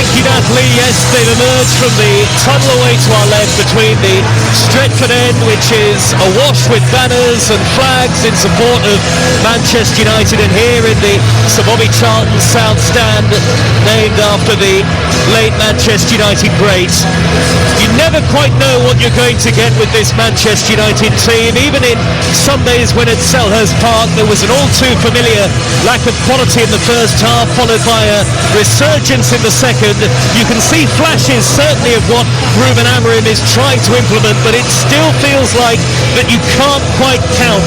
Thank you, Natalie. Yes, they've emerged from the tunnel away to our left between the Stretford end, which is awash with banners and flags in support of Manchester United, and here in the Sir Bobby Charlton South Stand, named after the late Manchester United great. You never quite know what you're going to get with this Manchester United team. Even in Sundays when at Selhurst Park there was an all too familiar lack of quality in the first half, followed by a resurgence in the second. You can see flashes certainly of what Ruben Amorim is trying to implement, but it still feels like that you can't quite count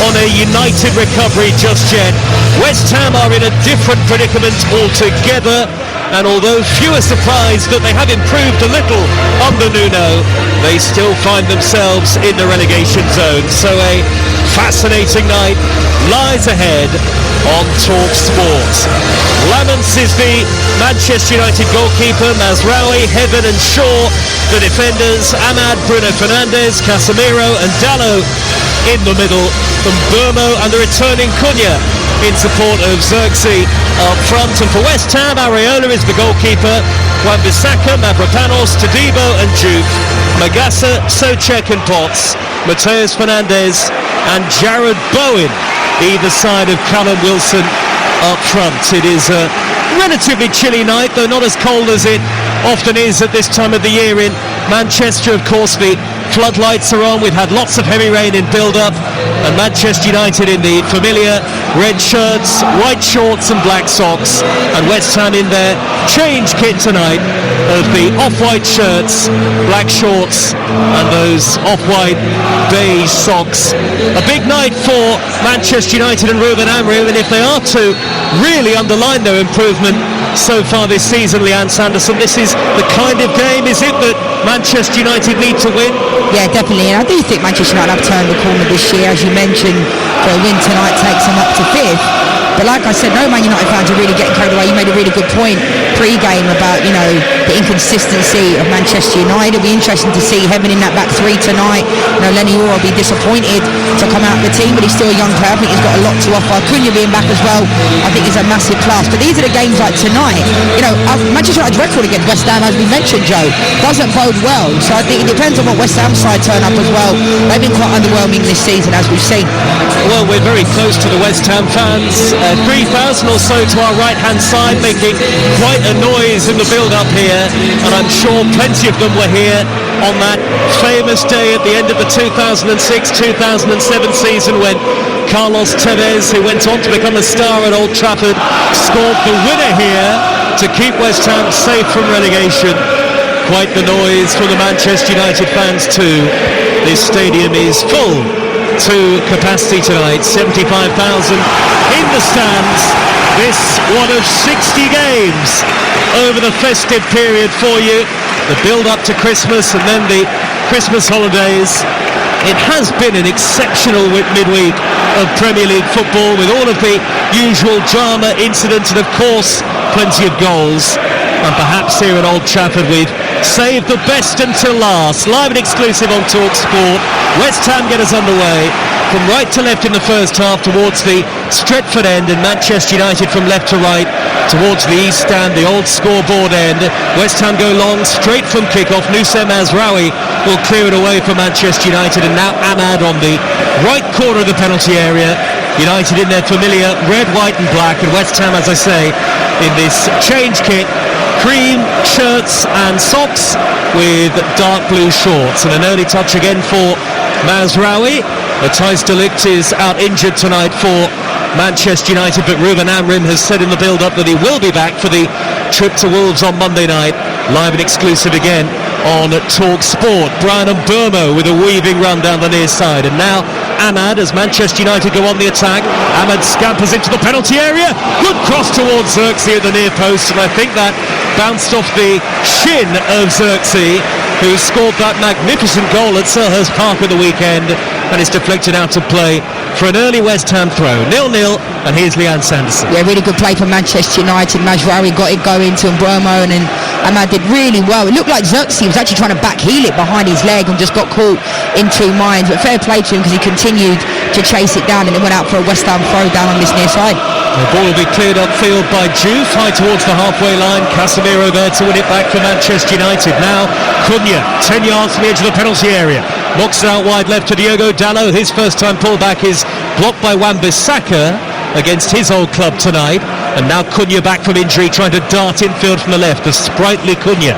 on a United recovery just yet. West Ham are in a different predicament altogether, and although few are surprised that they have improved a little under Nuno, they still find themselves in the relegation zone. So a fascinating night lies ahead on Talk Sport. Laments is the Manchester United goalkeeper, Mazraoui, Heaven and Shaw, the defenders, Ahmad, Bruno Fernandes, Casemiro and Dalot in the middle, from Burmo and the returning Cunha in support of Xerxes up front. And for West Ham, Areola is the goalkeeper, Wan-Bissaka, Mavropanos, Todibo and Juve, Magassa, Souček and Potts, Mateus Fernandes and Jared Bowen either side of Callum Wilson up front. It is a relatively chilly night, though not as cold as it often is at this time of the year in Manchester. Of course, the floodlights are on. We've had lots of heavy rain in build-up, and Manchester United in the familiar red shirts, white shorts and black socks, and West Ham in their change kit tonight of the off-white shirts, black shorts and those off-white beige socks. A big night for Manchester United and Ruben Amorim, and if they are to really underline their improvement so far this season, Leanne Sanderson, this is the kind of game, is it, that Manchester United need to win? Yeah, definitely, and I do think Manchester United have turned the corner this year. As you mentioned, their win tonight takes them up to 5th. But like I said, no Man United fans are really getting carried away. You made a really good point pre-game about, the inconsistency of Manchester United. It'll be interesting to see Heaven in that back three tonight. Lenny Orr will be disappointed to come out of the team, but he's still a young player. I think he's got a lot to offer. Cunha being back as well, I think is a massive plus. But these are the games like tonight. Manchester United's record against West Ham, as we mentioned, Joe, doesn't bode well. So I think it depends on what West Ham side turn up as well. They've been quite underwhelming this season, as we've seen. Well, we're very close to the West Ham fans. 3,000 or so to our right-hand side, making quite a noise in the build-up here, and I'm sure plenty of them were here on that famous day at the end of the 2006-2007 season when Carlos Tevez, who went on to become a star at Old Trafford, scored the winner here to keep West Ham safe from relegation. Quite the noise from the Manchester United fans too. This stadium is full to capacity tonight, 75,000 in the stands. This one of 60 games over the festive period for you, the build up to Christmas and then the Christmas holidays. It has been an exceptional midweek of Premier League football, with all of the usual drama, incidents and of course plenty of goals. And perhaps here at Old Trafford we've saved the best until last. Live and exclusive on Talk Sport. West Ham get us underway from right to left in the first half towards the Stretford end, and Manchester United from left to right towards the east stand, the old scoreboard end. West Ham go long straight from kick-off. Nusayr Mazraoui will clear it away for Manchester United, and now Ahmad on the right corner of the penalty area. United in their familiar red, white and black, and West Ham, as I say, in this change kit, cream shirts and socks with dark blue shorts. And an early touch again for Mazraoui. Matthijs de Ligt is out injured tonight for Manchester United, but Ruben Amorim has said in the build-up that he will be back for the trip to Wolves on Monday night. Live and exclusive again on Talk Sport. Brian and Burmo with a weaving run down the near side, and now Ahmad as Manchester United go on the attack. Ahmad scampers into the penalty area. Good cross towards Xerxes at the near post, and I think that bounced off the shin of Xerxes, who scored that magnificent goal at Selhurst Park at the weekend, and it's deflected out of play for an early West Ham throw. 0-0, and here's Leanne Sanderson. Yeah, really good play for Manchester United. Mazraoui got it going to Mbeumo, and then Ahmad did really well. It looked like Xerxes was actually trying to back heel it behind his leg and just got caught in two minds, but fair play to him because he continued to chase it down, and it went out for a West Ham throw down on this near side. The ball will be cleared upfield by Juve, high towards the halfway line. Casemiro there to win it back for Manchester United. Now Cunha, 10 yards from the edge of the penalty area. Knocks it out wide left to Diogo Dalot. His first time pullback is blocked by Wan-Bissaka against his old club tonight. And now Cunha back from injury, trying to dart infield from the left. The sprightly Cunha.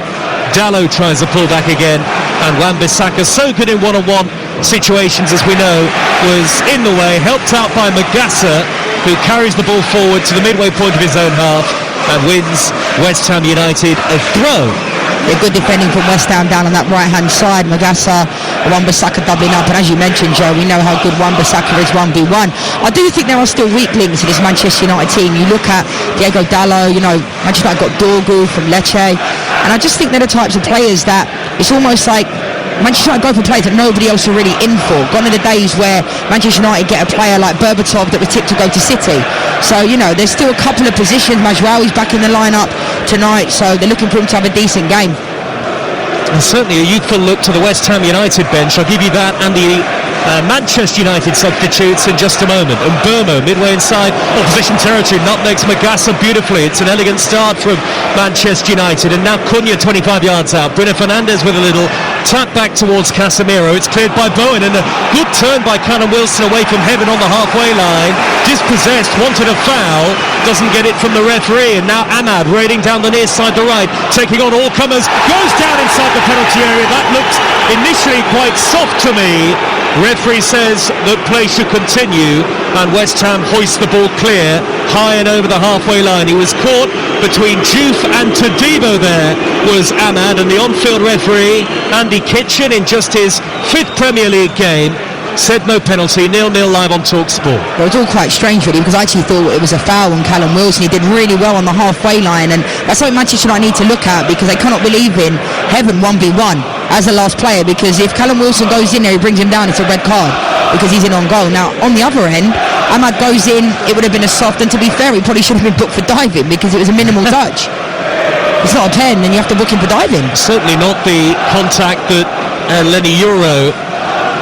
Dalot tries a pullback again, and Wan-Bissaka, so good in one-on-one situations, as we know, was in the way, helped out by Magassa, who carries the ball forward to the midway point of his own half and wins West Ham United a throw. They're good defending from West Ham down on that right-hand side. Magassa, Wan-Bissaka doubling up, and as you mentioned, Joe, we know how good Wan-Bissaka is 1v1. I do think there are still weak links in this Manchester United team. You look at Diogo Dalot, Manchester United got Dorgu from Lecce, and I just think they're the types of players that it's almost like Manchester United go for players that nobody else are really in for. Gone are the days where Manchester United get a player like Berbatov that was tipped to go to City. So, there's still a couple of positions. Mazraoui's back in the lineup tonight, so they're looking for him to have a decent game. And certainly a youthful look to the West Ham United bench. I'll give you that and the Manchester United substitutes in just a moment. And Burmo, midway inside opposition territory, nutmegs Magassa beautifully. It's an elegant start from Manchester United. And now Cunha 25 yards out. Bruno Fernandes with a little tap back towards Casemiro. It's cleared by Bowen, and a good turn by Callum Wilson away from Heaven on the halfway line. Dispossessed, wanted a foul, doesn't get it from the referee. And now Ahmad raiding down the near side, the right, taking on all comers, goes down inside the penalty area. That looked initially quite soft to me. Referee says that play should continue, and West Ham hoist the ball clear, high and over the halfway line. He was caught between Juve and Todibo. There was Ahmad, and the on-field referee, Andy Kitchen, in just his 5th Premier League game, said no penalty. 0-0 live on TalkSport. Well, it's all quite strange really, because I actually thought it was a foul on Callum Wilson. He did really well on the halfway line, and that's something Manchester United need to look at, because they cannot believe in Heaven 1v1 as a last player, because if Callum Wilson goes in there, he brings him down, it's a red card because he's in on goal. Now on the other end, Ahmad goes in, it would have been a soft, and to be fair, he probably should have been booked for diving because it was a minimal touch. It's not a 10 and you have to book him for diving. Certainly not the contact that Lenny Euro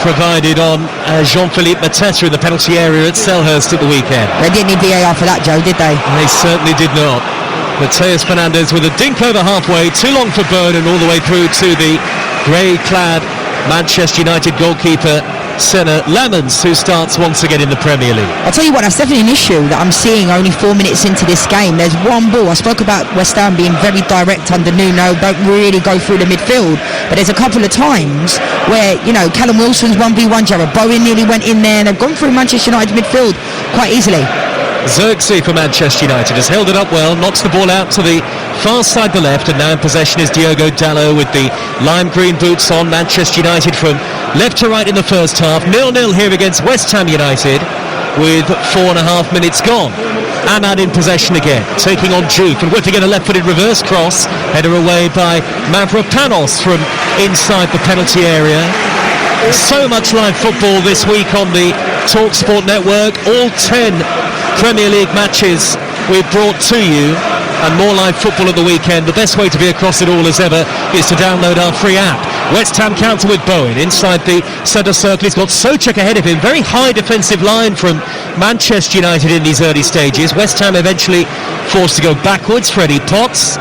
provided on Jean-Philippe Mateta in the penalty area at Selhurst at the weekend. They didn't need VAR for that, Joe, did they? They certainly did not. Mateus Fernandes with a dink over halfway, too long for Byrne, and all the way through to the grey-clad Manchester United goalkeeper Senna Lamens, who starts once again in the Premier League. I'll tell you what, that's definitely an issue that I'm seeing only 4 minutes into this game. There's one ball. I spoke about West Ham being very direct under Nuno, don't really go through the midfield, but there's a couple of times where, Callum Wilson's 1v1, Jarrod Bowen nearly went in there, and they've gone through Manchester United midfield quite easily. Zirkzee for Manchester United has held it up well, knocks the ball out to the far side the left, and now in possession is Diogo Dalot with the lime green boots on. Manchester United from left to right in the first half. 0-0 here against West Ham United with 4.5 minutes gone. Ahmad in possession again, taking on Juve, and whipping in a left-footed reverse cross, header away by Mavropanos from inside the penalty area. So much live football this week on the TalkSport network. All 10 Premier League matches we've brought to you, and more live football at the weekend. The best way to be across it all as ever is to download our free app. West Ham counter with Bowen inside the centre circle. He's got Souček ahead of him. Very high defensive line from Manchester United in these early stages. West Ham eventually forced to go backwards. Freddie Potts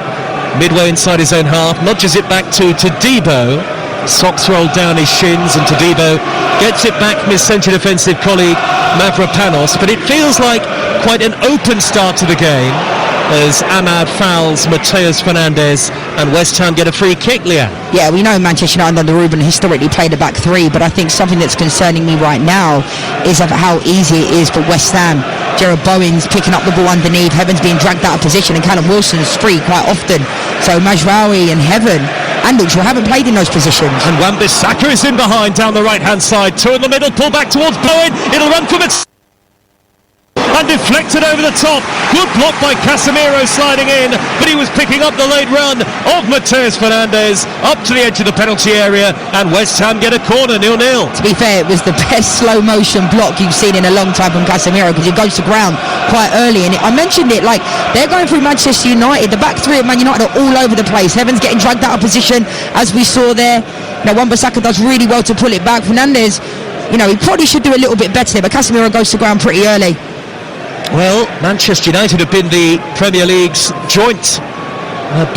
midway inside his own half, nudges it back to Todibo. Socks rolled down his shins, and Todibo gets it back from his central defensive colleague Mavropanos. But it feels like quite an open start to the game as Ahmad fouls Mateus Fernandes and West Ham get a free kick, Leanne. Yeah, we know Manchester United under Ruben historically played a back three, but I think something that's concerning me right now is of how easy it is for West Ham. Jarrod Bowen's picking up the ball underneath, Heaven's being dragged out of position, and Callum Wilson's free quite often. So Mazraoui and Heaven and Luxor haven't played in those positions. And Wan-Bissaka is in behind down the right-hand side. Two in the middle, pull back towards Bowen. It'll run from its... and deflected over the top. Good block by Casemiro sliding in, but he was picking up the late run of Mateus Fernandes up to the edge of the penalty area, and West Ham get a corner, 0-0. To be fair, it was the best slow motion block you've seen in a long time from Casemiro, because he goes to ground quite early, and I mentioned it, like, they're going through Manchester United. The back three of Man United are all over the place. Heaven's getting dragged out of position, as we saw there. Now Wan-Bissaka does really well to pull it back. Fernandes, he probably should do a little bit better, but Casemiro goes to ground pretty early. Well, Manchester United have been the Premier League's joint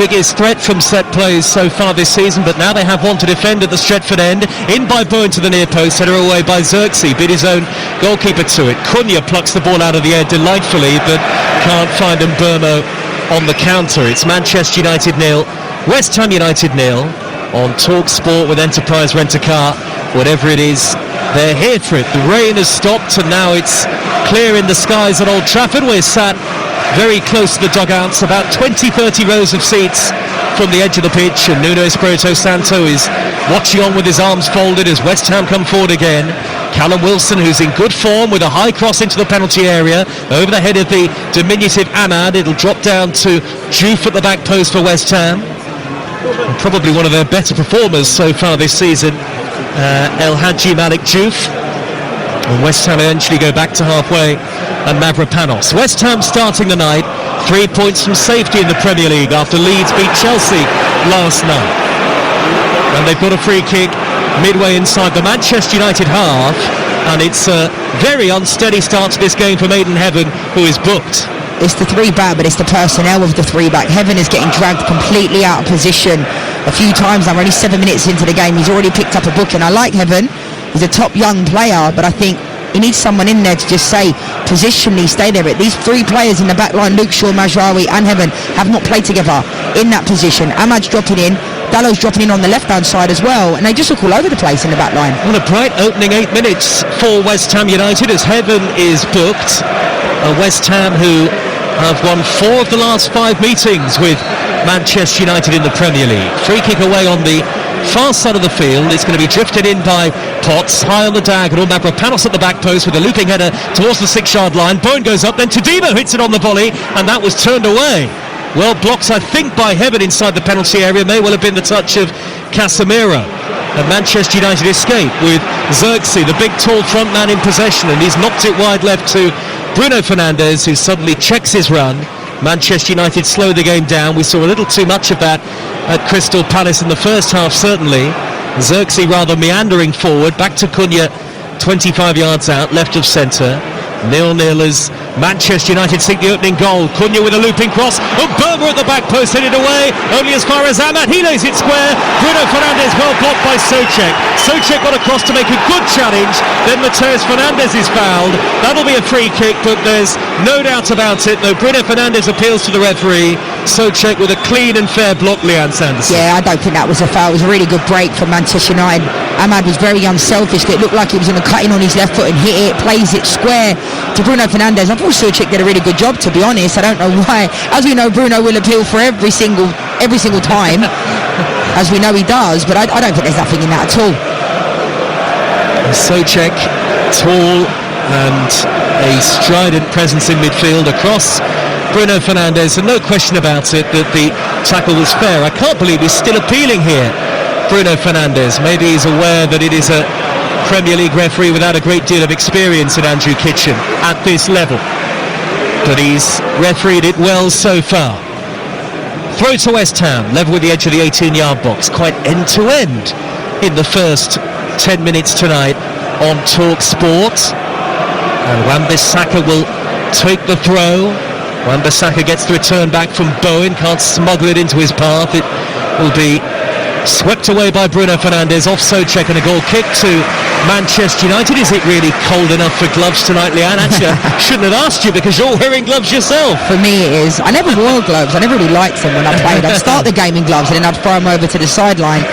biggest threat from set plays so far this season, but now they have one to defend at the Stretford end. In by Bowen to the near post, header away by Xerxes, beat his own goalkeeper to it. Cunha plucks the ball out of the air delightfully, but can't find Mbeumo on the counter. It's Manchester United 0, West Ham United 0 on Talk Sport with Enterprise Rent-A-Car. Whatever it is, they're here for it. The rain has stopped and now it's clear in the skies at Old Trafford. We're sat very close to the dugouts, about 20-30 rows of seats from the edge of the pitch, and Nuno Espirito Santo is watching on with his arms folded as West Ham come forward again. Callum Wilson, who's in good form, with a high cross into the penalty area over the head of the diminutive Ahmad. It'll drop down to Diouf at the back post for West Ham, and probably one of their better performers so far this season, El Hadji Malik Diouf. And West Ham eventually go back to halfway and Mavropanos. West Ham starting the night 3 points from safety in the Premier League after Leeds beat Chelsea last night. And they've got a free kick midway inside the Manchester United half, and it's a very unsteady start to this game from Aidan Heaven, who is booked. It's the three back, but it's the personnel of the three back. Heaven is getting dragged completely out of position a few times. I'm only 7 minutes into the game. He's already picked up a booking. I like Heaven. He's a top young player, but I think he needs someone in there to just say, positionally, stay there. These three players in the back line, Luke Shaw, Mazraoui and Heaven, have not played together in that position. Ahmad's dropping in, Dallow's dropping in on the left-hand side as well, and they just look all over the place in the back line. What a bright opening 8 minutes for West Ham United as Heaven is booked. West Ham who have won 4 of the last 5 meetings with Manchester United in the Premier League. Free kick away on the far side of the field. It's going to be drifted in by Potts, high on the diagonal. Mavropanos at the back post with a looping header towards the 6-yard line. Bowen goes up, then Tadimo hits it on the volley, and that was turned away. Well blocked, I think, by Heaven inside the penalty area. May well have been the touch of Casemiro. And Manchester United escape with Xerxes, the big tall front man, in possession, and he's knocked it wide left to Bruno Fernandes, who suddenly checks his run. Manchester United slow the game down. We saw a little too much of that at Crystal Palace in the first half, certainly. Xerxes rather meandering forward, back to Cunha, 25 yards out, left of centre. 0-0 as Manchester United seek the opening goal. Cunha with a looping cross. Mbeumo at the back post, headed away only as far as Ahmad. He lays it square. Bruno Fernandes well blocked by Souček. Souček got across to make a good challenge. Then Mateus Fernandes is fouled. That'll be a free kick, but there's no doubt about it. Though Bruno Fernandes appeals to the referee. Souček with a clean and fair block, Leanne Sanderson. Yeah, I don't think that was a foul. It was a really good break from Manchester United. Ahmad was very unselfish. It looked like he was going to cut in on his left foot and hit it, plays it square to Bruno Fernandes. I thought Souček did a really good job, to be honest. I don't know why. As we know, Bruno will appeal for every single time, as we know he does, but I don't think there's nothing in that at all. Souček, tall and a strident presence in midfield across Bruno Fernandes, and no question about it that the tackle was fair. I can't believe he's still appealing here, Bruno Fernandes. Maybe he's aware that it is a Premier League referee without a great deal of experience in Andrew Kitchen at this level, but he's refereed it well so far. Throw to West Ham, level with the edge of the 18-yard box, quite end-to-end in the first 10 minutes tonight on Talk Sport. And Wan-Bissaka will take the throw. Wan-Bissaka gets the return back from Bowen, can't smuggle it into his path. It will be swept away by Bruno Fernandes off Souček, and a goal kick to Manchester United. Is it really cold enough for gloves tonight, Leanne? Actually, I shouldn't have asked you because you're wearing gloves yourself. For me it is. I never wore gloves. I never really liked them when I played. I'd start the game in gloves and then I'd throw them over to the sideline.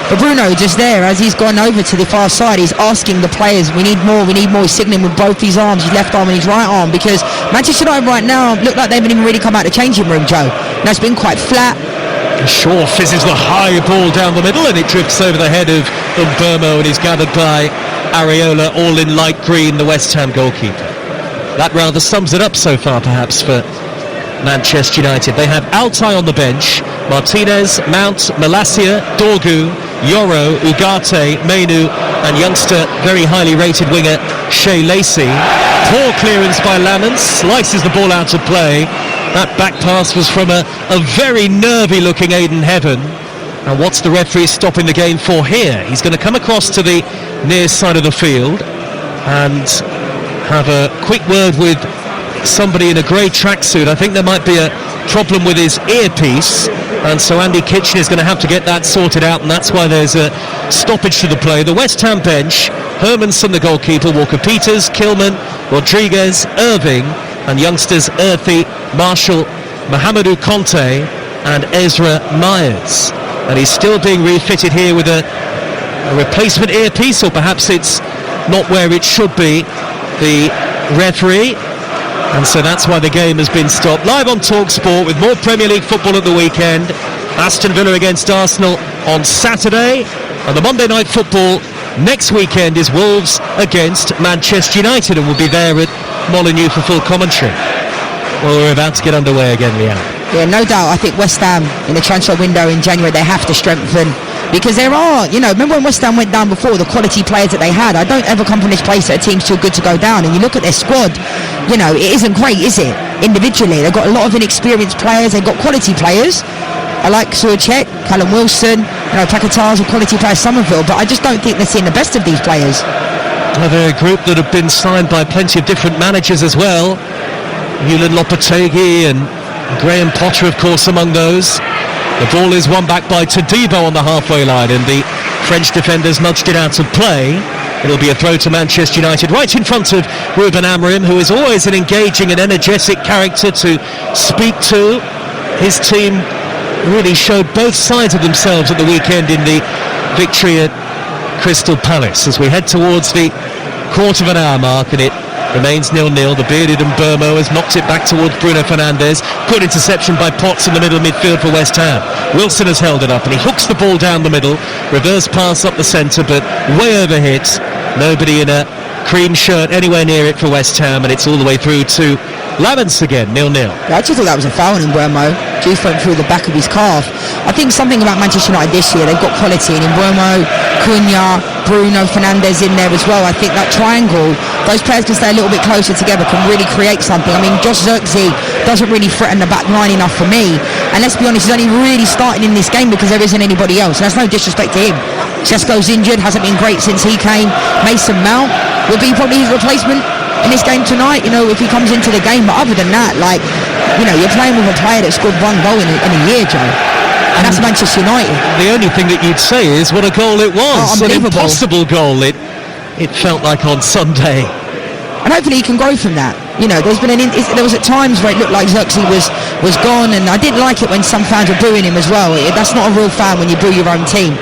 But Bruno, just there, as he's gone over to the far side, he's asking the players, we need more. He's signalling with both his arms, his left arm and his right arm, because Manchester United right now look like they haven't even really come out of the changing room, Joe. And that's been quite flat. Shaw fizzes the high ball down the middle and it drifts over the head of Mbeumo and is gathered by Areola, all in light green, the West Ham goalkeeper. That rather sums it up so far, perhaps, for Manchester United. They have Altay on the bench, Martinez, Mount, Malacia, Dorgu, Yoro, Ugarte, Mainu and youngster, very highly rated winger Shea Lacey. Poor clearance by Lamont, slices the ball out of play. That back pass was from a very nervy looking Aidan Heaven. And what's the referee stopping the game for here? He's going to come across to the near side of the field and have a quick word with somebody in a grey tracksuit. I think there might be a problem with his earpiece, and so Andy Kitchen is going to have to get that sorted out, and that's why there's a stoppage to the play. The West Ham bench: Hermanson, the goalkeeper; Walker-Peters, Kilman, Rodriguez, Irving, and youngsters Earthy, Marshall, Mohamedou Conte, and Ezra Myers. And he's still being refitted here with a replacement earpiece, or perhaps it's not where it should be, the referee. And so that's why the game has been stopped. Live on TalkSport with more Premier League football at the weekend. Aston Villa against Arsenal on Saturday. And the Monday night football next weekend is Wolves against Manchester United, and we'll be there at Molineux for full commentary. Well, we're about to get underway again, Leanne. Yeah, no doubt. I think West Ham in the transfer window in January, they have to strengthen, because there are, remember when West Ham went down before, the quality players that they had. I don't ever come from this place that a team's too good to go down, and you look at their squad, it isn't great, is it? Individually, they've got a lot of inexperienced players, they've got quality players. I like Souček, Callum Wilson, Paquetá's a quality player, Somerville, but I just don't think they're seeing the best of these players. Well, they're a group that have been signed by plenty of different managers as well. Julian Lopetegui and Graham Potter, of course, among those. The ball is won back by Todibo on the halfway line, and the French defenders nudged it out of play. It'll be a throw to Manchester United, right in front of Ruben Amorim, who is always an engaging and energetic character to speak to. His team really showed both sides of themselves at the weekend in the victory at Crystal Palace. As we head towards the quarter of an hour mark, and it remains 0-0. The bearded Mbeumo has knocked it back towards Bruno Fernandes. Good interception by Potts in the middle midfield for West Ham. Wilson has held it up, and he hooks the ball down the middle. Reverse pass up the centre, but way overhit. Nobody in a cream shirt anywhere near it for West Ham, and it's all the way through to Lamens again, 0-0. Yeah, I just thought that was a foul on Mbeumo. Juice went through the back of his calf. I think something about Manchester United this year, they've got quality, and Mbeumo, Cunha, Bruno Fernandes in there as well. I think that triangle, those players can stay a little bit closer together, can really create something. I mean, Josh Zirkzee doesn't really threaten the back line enough for me, and let's be honest, he's only really starting in this game because there isn't anybody else, and that's no disrespect to him. Sesko's injured, hasn't been great since he came. Mason Mount will be probably his replacement in this game tonight, if he comes into the game. But other than that, you're playing with a player that scored one goal in a year, Joe. And that's Manchester United. The only thing that you'd say is what a goal it was. An impossible goal it felt like on Sunday. And hopefully he can grow from that. There was at times where it looked like Zirkzee was gone, and I didn't like it when some fans were booing him as well. That's not a real fan when you boo your own team.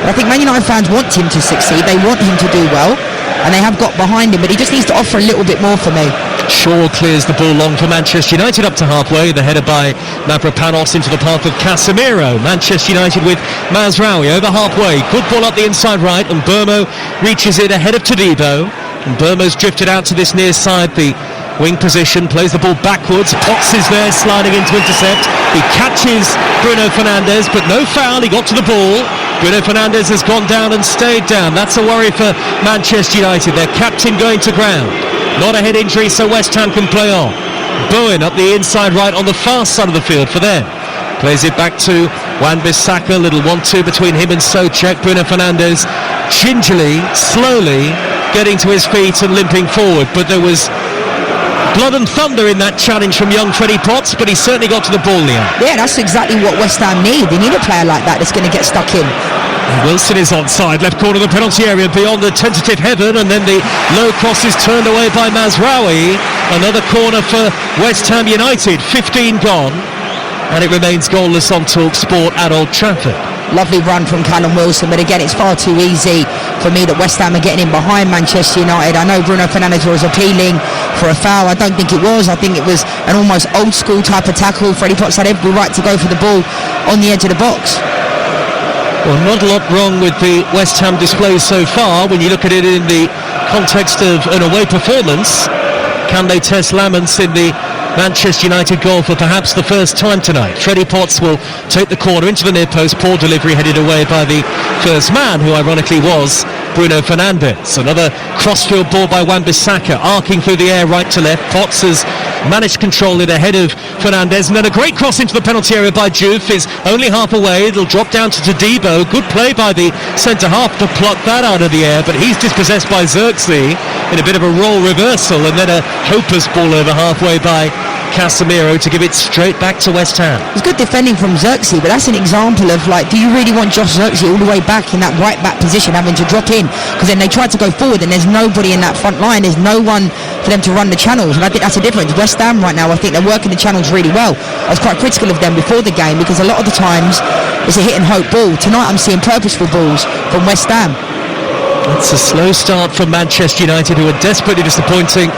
But I think Man United fans want him to succeed. They want him to do well, and they have got behind him, but he just needs to offer a little bit more for me. Shaw clears the ball long for Manchester United up to halfway. The header by Mavropanos into the path of Casemiro. Manchester United with Mazraoui over halfway. Good ball up the inside right, and Mbeumo reaches it ahead of Todibo. And Mbeumo's drifted out to this near side, the wing position, plays the ball backwards. Potts is there sliding in to intercept. He catches Bruno Fernandes, but no foul. He got to the ball. Bruno Fernandes has gone down and stayed down. That's a worry for Manchester United. Their captain going to ground. Not a head injury, so West Ham can play on. Bowen up the inside right on the far side of the field for them. Plays it back to Wan-Bissaka. Little 1-2 between him and Souček. Bruno Fernandes gingerly, slowly getting to his feet and limping forward. But there was blood and thunder in that challenge from young Freddie Potts, but he certainly got to the ball, Leon. Yeah, that's exactly what West Ham need. They need a player like that that's going to get stuck in. Wilson is onside, left corner of the penalty area beyond the tentative heaven, and then the low cross is turned away by Mazraoui. Another corner for West Ham United, 15 gone, and it remains goalless on TalkSport at Old Trafford. Lovely run from Callum Wilson, but again, it's far too easy for me that West Ham are getting in behind Manchester United. I know Bruno Fernandes was appealing for a foul. I don't think it was. I think it was an almost old school type of tackle. Freddie Potts had every right to go for the ball on the edge of the box. Well, not a lot wrong with the West Ham display so far when you look at it in the context of an away performance. Can they test Lamens in the Manchester United goal for perhaps the first time tonight? Freddie Potts will take the corner into the near post. Poor delivery headed away by the first man, who ironically was Bruno Fernandes. Another crossfield ball by Wan-Bissaka, arcing through the air right to left. Potts has managed to control it ahead of Fernandez, and then a great cross into the penalty area by Diouf is only half away. It'll drop down to Todibo. Good play by the centre-half to pluck that out of the air, but he's dispossessed by Xerxes in a bit of a role reversal, and then a hopeless ball over halfway by Casemiro to give it straight back to West Ham. It's good defending from Xerxes, but that's an example of, like, do you really want Josh Xerxes all the way back in that right back position, having to drop in? Because then they try to go forward and there's nobody in that front line. There's no one for them to run the channels, and I think that's a difference. West Ham right now, I think they're working the channels really well. I was quite critical of them before the game because a lot of the times it's a hit and hope ball. Tonight I'm seeing purposeful balls from West Ham. It's a slow start from Manchester United, who are desperately disappointing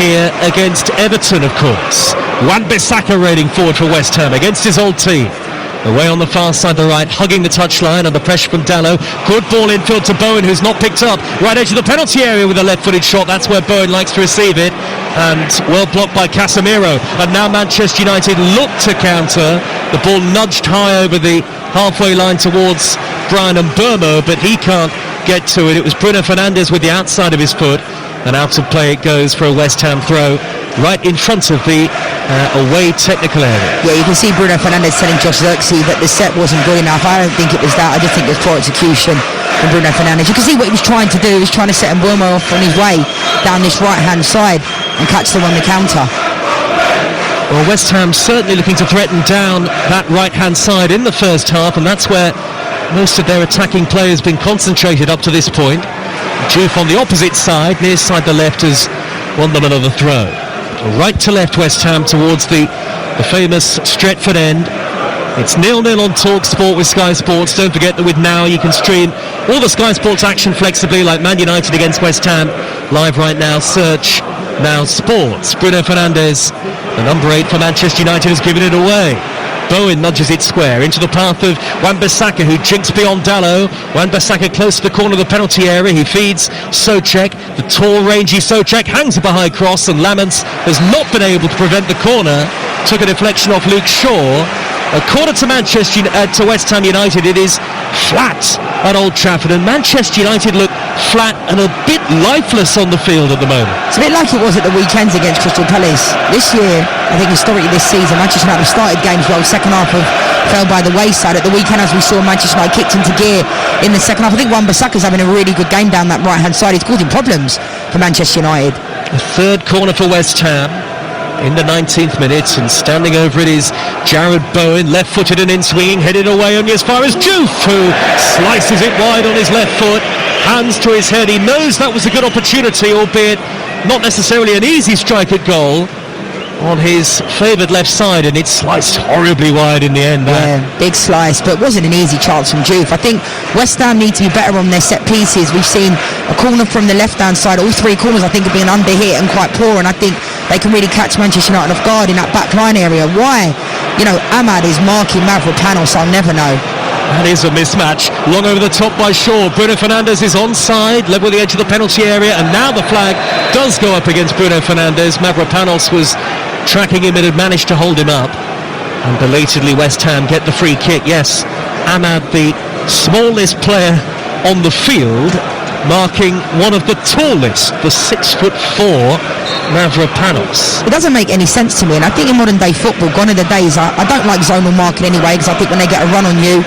here against Everton, of course. Wan-Bissaka raining forward for West Ham against his old team. Away on the far side, the right, hugging the touchline under pressure from Dalot. Good ball infield to Bowen, who's not picked up. Right edge of the penalty area with a left-footed shot. That's where Bowen likes to receive it. And well blocked by Casemiro. And now Manchester United look to counter. The ball nudged high over the halfway line towards Bryan Mbeumo, but he can't get to it. It was Bruno Fernandes with the outside of his foot. And out of play it goes for a West Ham throw right in front of the away technical area. Yeah, you can see Bruno Fernandes telling Josh Xerxes that the set wasn't good enough. I don't think it was that. I just think it was poor execution from Bruno Fernandes. You can see what he was trying to do. He was trying to set Mbeumo off on his way down this right-hand side and catch them on the counter. Well, West Ham certainly looking to threaten down that right-hand side in the first half, and that's where most of their attacking play has been concentrated up to this point. Diouf on the opposite side, near side the left, has won them another throw. Right to left West Ham towards the famous Stretford end. It's 0-0 on TalkSport with Sky Sports. Don't forget that with Now you can stream all the Sky Sports action flexibly, like Man United against West Ham live right now. Search Now Sports. Bruno Fernandes, the number 8 for Manchester United, has given it away. Bowen nudges it square into the path of Wan-Bissaka, who jinks beyond Dalot. Wan-Bissaka close to the corner of the penalty area. He feeds Souček. The tall, rangy Souček hangs up a high cross, and Lamens has not been able to prevent the corner. Took a deflection off Luke Shaw. A corner to to West Ham United. It is flat at Old Trafford, and Manchester United look flat and a bit lifeless on the field at the moment. It's a bit like it was at the weekends against Crystal Palace. This year, I think historically this season, Manchester United started games well. Second half fell by the wayside. At the weekend, as we saw, Manchester United kicked into gear in the second half. I think Wan-Bissaka's having a really good game down that right-hand side. He's causing problems for Manchester United. The third corner for West Ham in the 19th minute, and standing over it is Jarrod Bowen, left-footed and in-swinging, headed away only as far as Diouf, who slices it wide on his left foot, hands to his head. He knows that was a good opportunity, albeit not necessarily an easy strike at goal, on his favoured left side, and it sliced horribly wide in the end. Yeah, big slice, but it wasn't an easy chance from Diouf. I think West Ham need to be better on their set pieces. We've seen a corner from the left-hand side. All three corners, I think, have been under-hit and quite poor, and I think they can really catch Manchester United off guard in that back line area. Why? You know, Ahmad is marking Mavropanos, I'll never know. That is a mismatch. Long over the top by Shaw. Bruno Fernandes is onside, level with the edge of the penalty area, and now the flag does go up against Bruno Fernandes. Mavropanos was tracking him and had managed to hold him up. And belatedly West Ham get the free kick. Yes, Ahmad, the smallest player on the field, marking one of the tallest, the 6'4", Mavropanos. It doesn't make any sense to me, and I think in modern day football, gone are the days. I don't like zonal marking anyway, because I think when they get a run on you,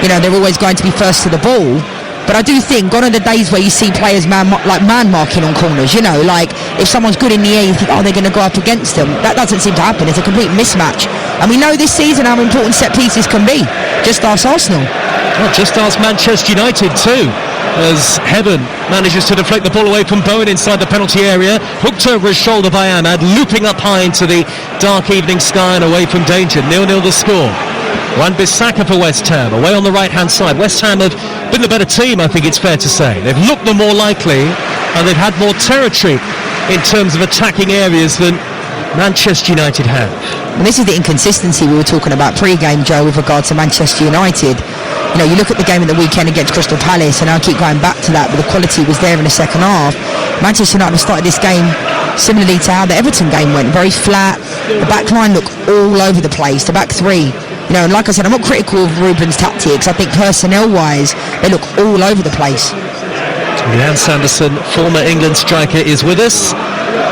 you know, they're always going to be first to the ball. But I do think gone are the days where you see players man marking on corners. You know, like if someone's good in the air, you think, oh, they're going to go up against them. That doesn't seem to happen. It's a complete mismatch. And we know this season how important set pieces can be. Just ask Arsenal. Well, just ask Manchester United too, as Heaven manages to deflect the ball away from Bowen inside the penalty area, hooked over his shoulder by Ahmad, looping up high into the dark evening sky and away from danger. 0-0 the score. Wan-Bissaka for West Ham, away on the right-hand side. West Ham have been the better team, I think it's fair to say. They've looked the more likely, and they've had more territory in terms of attacking areas than Manchester United have. And this is the inconsistency we were talking about pre-game, Joe, with regard to Manchester United. You know, you look at the game at the weekend against Crystal Palace, and I keep going back to that, but the quality was there in the second half. Manchester United started this game similarly to how the Everton game went, very flat. The back line looked all over the place, the back three. You know, and like I said, I'm not critical of Ruben's tactics. I think personnel-wise, they look all over the place. Jan Sanderson, former England striker, is with us.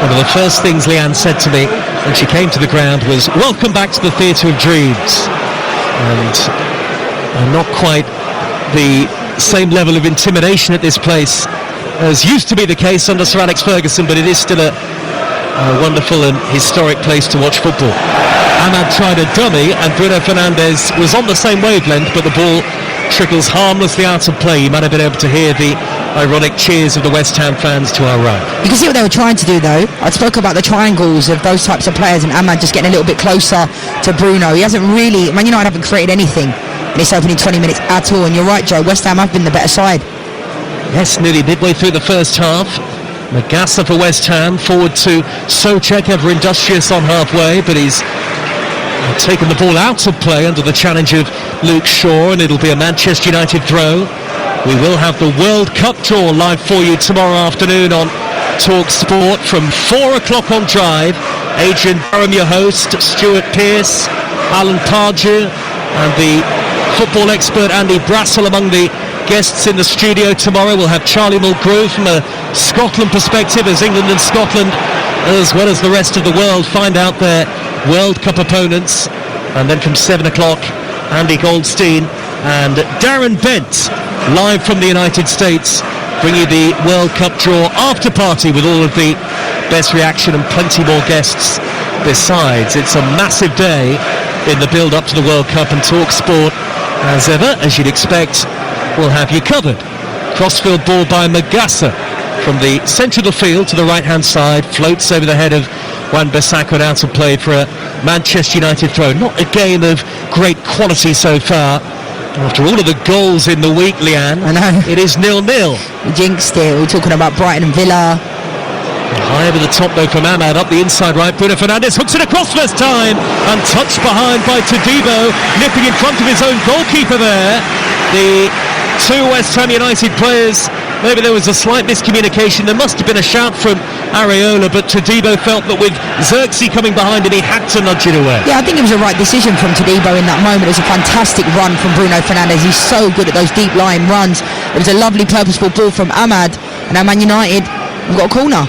One of the first things Leanne said to me when she came to the ground was, "Welcome back to the Theatre of Dreams." And not quite the same level of intimidation at this place as used to be the case under Sir Alex Ferguson, but it is still a wonderful and historic place to watch football. Ahmad tried a dummy and Bruno Fernandes was on the same wavelength, but the ball trickles harmlessly out of play. You might have been able to hear the ironic cheers of the West Ham fans to our right. You can see what they were trying to do, though. I spoke about the triangles of those types of players, and Ahmad just getting a little bit closer to Bruno. He hasn't really, Man United haven't created anything in this opening 20 minutes at all. And you're right, Joe, West Ham have been the better side. Yes, nearly midway through the first half. Magassa for West Ham, forward to Souček, ever industrious on halfway, but he's taken the ball out of play under the challenge of Luke Shaw, and it'll be a Manchester United throw. We will have the World Cup draw live for you tomorrow afternoon on Talk Sport from 4 o'clock on Drive. Adrian Durham, your host, Stuart Pearce, Alan Pardew, and the football expert Andy Brassel among the guests in the studio tomorrow. We'll have Charlie Mulgrew from a Scotland perspective as England and Scotland, as well as the rest of the world, find out their World Cup opponents. And then from 7 o'clock, Andy Goldstein and Darren Bent, live from the United States, bring you the World Cup draw after party with all of the best reaction and plenty more guests besides. It's a massive day in the build-up to the World Cup, and Talk Sport, as ever, as you'd expect, will have you covered. Crossfield ball by Magassa from the centre of the field to the right-hand side, floats over the head of Wan-Bissaka and out of play for a Manchester United throw. Not a game of great quality so far. After all of the goals in the week, Leanne, I know. it is 0-0. We jinxed it. We're talking about Brighton and Villa. High over the top though from Ahmad, up the inside right. Bruno Fernandes hooks it across first time and touched behind by Todibo, nipping in front of his own goalkeeper there. The two West Ham United players, maybe there was a slight miscommunication. There must have been a shout from Areola, but Todibo felt that with Xerxes coming behind him, he had to nudge it away. Yeah, I think it was a right decision from Todibo in that moment. It was a fantastic run from Bruno Fernandes. He's so good at those deep line runs. It was a lovely purposeful ball from Ahmad, and now Man United have got a corner.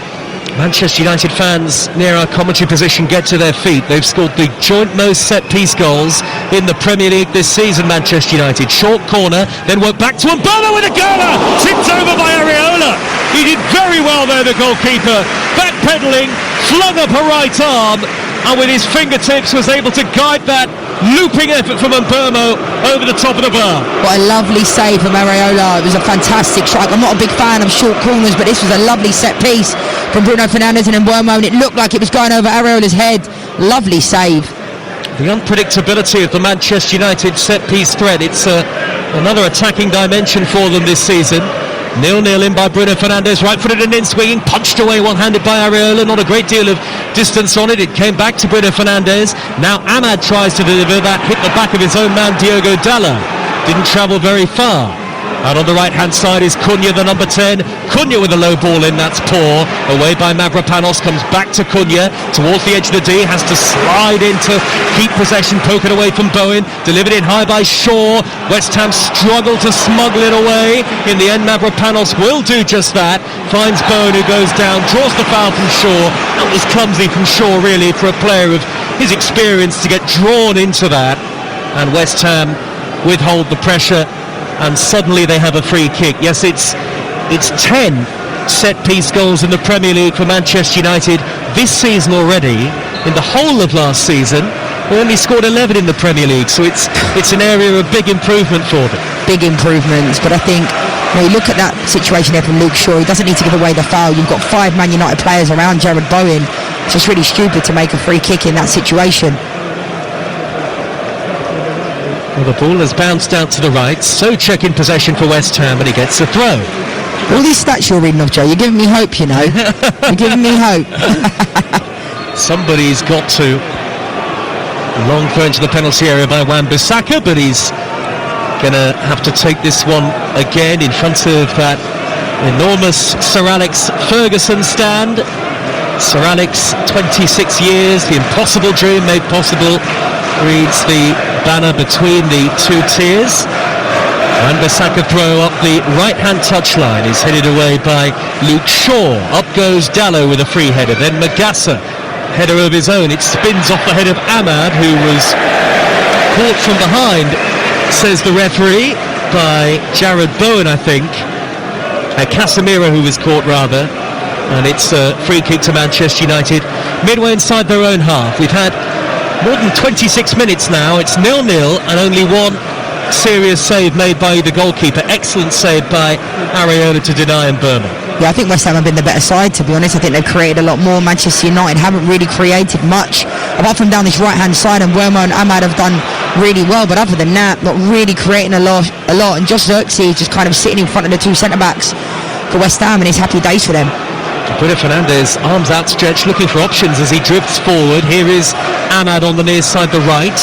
Manchester United fans near our commentary position get to their feet. They've scored the joint most set-piece goals in the Premier League this season, Manchester United. Short corner, then went back to Mbama with a goaler! Tipped over by Areola! He did very well there, the goalkeeper. Backpedaling, flung up a right arm, and with his fingertips was able to guide that looping effort from Mbama over the top of the bar. What a lovely save from Areola. It was a fantastic strike. I'm not a big fan of short corners, but this was a lovely set piece from Bruno Fernandes and Mbama, and it looked like it was going over Areola's head. Lovely save. The unpredictability of the Manchester United set-piece threat, it's another attacking dimension for them this season. 0-0 in by Bruno Fernandes, right-footed and in swinging, punched away one-handed by Areola. Not a great deal of distance on it. It came back to Bruno Fernandes. Now Ahmad tries to deliver that, hit the back of his own man Diogo Dalla. Didn't travel very far. Out on the right-hand side is Cunha, the number 10. Cunha with a low ball in, that's poor. Away by Mavropanos, comes back to Cunha, towards the edge of the D, has to slide in to keep possession, poke it away from Bowen. Delivered in high by Shaw. West Ham struggle to smuggle it away. In the end, Mavropanos will do just that. Finds Bowen, who goes down, draws the foul from Shaw. That was clumsy from Shaw, really, for a player of his experience to get drawn into that. And West Ham withhold the pressure, and suddenly they have a free kick. Yes, it's 10 set-piece goals in the Premier League for Manchester United this season already. In the whole of last season, they only scored 11 in the Premier League, so it's an area of big improvement for them. Big improvements, but I think when you look at that situation there from Luke Shaw, he doesn't need to give away the foul. You've got 5 Man United players around Jared Bowen. It's just really stupid to make a free kick in that situation. Well, the ball has bounced out to the right. Souček in possession for West Ham, and he gets a throw. All these stats you're reading off, Joe, you're giving me hope, you know. You're giving me hope. Somebody's got to. Long throw into the penalty area by Wan-Bissaka, but he's going to have to take this one again in front of that enormous Sir Alex Ferguson stand. Sir Alex, 26 years, the impossible dream made possible, reads the banner between the two tiers. Wan-Bissaka throw up the right-hand touchline is headed away by Luke Shaw. Up goes Dalot with a free header. Then Magassa, header of his own. It spins off the head of Ahmad, who was caught from behind, says the referee, by Jared Bowen, I think. Casemiro, who was caught rather. And it's a free kick to Manchester United midway inside their own half. We've had more than 26 minutes now. It's 0-0 and only one serious save made by the goalkeeper. Excellent save by Areola to deny Mbeumo. Yeah, I think West Ham have been the better side, to be honest. I think they've created a lot more. Manchester United haven't really created much, apart from down this right-hand side, and Mbeumo and Ahmad have done really well, but other than that, not really creating a lot. And Josh Zirkzee is just kind of sitting in front of the two centre-backs for West Ham, and it's happy days for them. Bruno Fernandes, arms outstretched, looking for options as he drifts forward. Here is Ahmad on the near side, the right.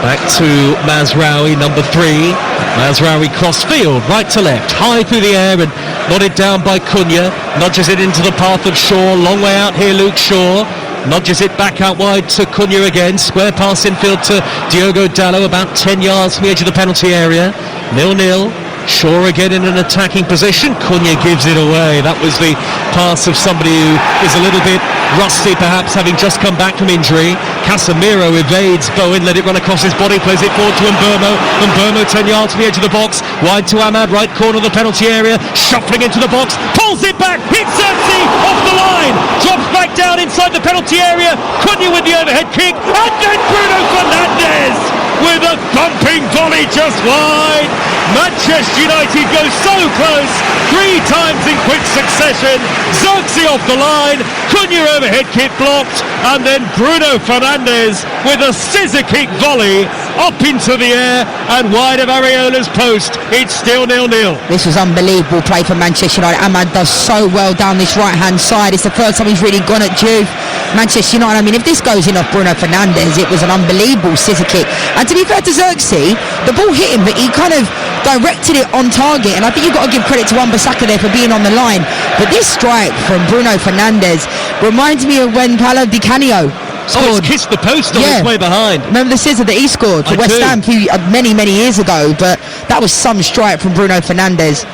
Back to Mazraoui, number 3. Mazraoui cross-field, right to left, high through the air and nodded down by Cunha. Nudges it into the path of Shaw. Long way out here, Luke Shaw. Nudges it back out wide to Cunha again. Square pass infield to Diogo Dalot, about 10 yards from the edge of the penalty area. 0-0. Shaw again in an attacking position. Cunha gives it away. That was the pass of somebody who is a little bit rusty, perhaps having just come back from injury. Casemiro evades Bowen, let it run across his body, plays it forward to Mbeumo. Mbeumo 10 yards from the edge of the box, wide to Ahmad, right corner of the penalty area, shuffling into the box, pulls it back, hits Zirkzee off the line, drops back down inside the penalty area. Cunha with the overhead kick, and then Bruno Fernandes with a thumping volley just wide. Manchester United go so close 3 times in quick succession. Zirkzee off the line, Cunha overhead kick blocked, and then Bruno Fernandes with a scissor kick volley up into the air and wide of Areola's post. It's still 0-0. This was unbelievable play for Manchester United. Ahmad does so well down this right-hand side. It's the first time he's really gone at Juve. Manchester United, I mean, if this goes in off Bruno Fernandes, it was an unbelievable scissor kick. And to be fair to Zirkzee, the ball hit him, but he kind of directed it on target, and I think you've got to give credit to Wan-Bissaka there for being on the line. But this strike from Bruno Fernandes reminds me of when Paulo Di Canio scored. It's kissed the post on his way behind. Remember the scissor that he scored for West Ham many years ago, but that was some strike from Bruno Fernandes.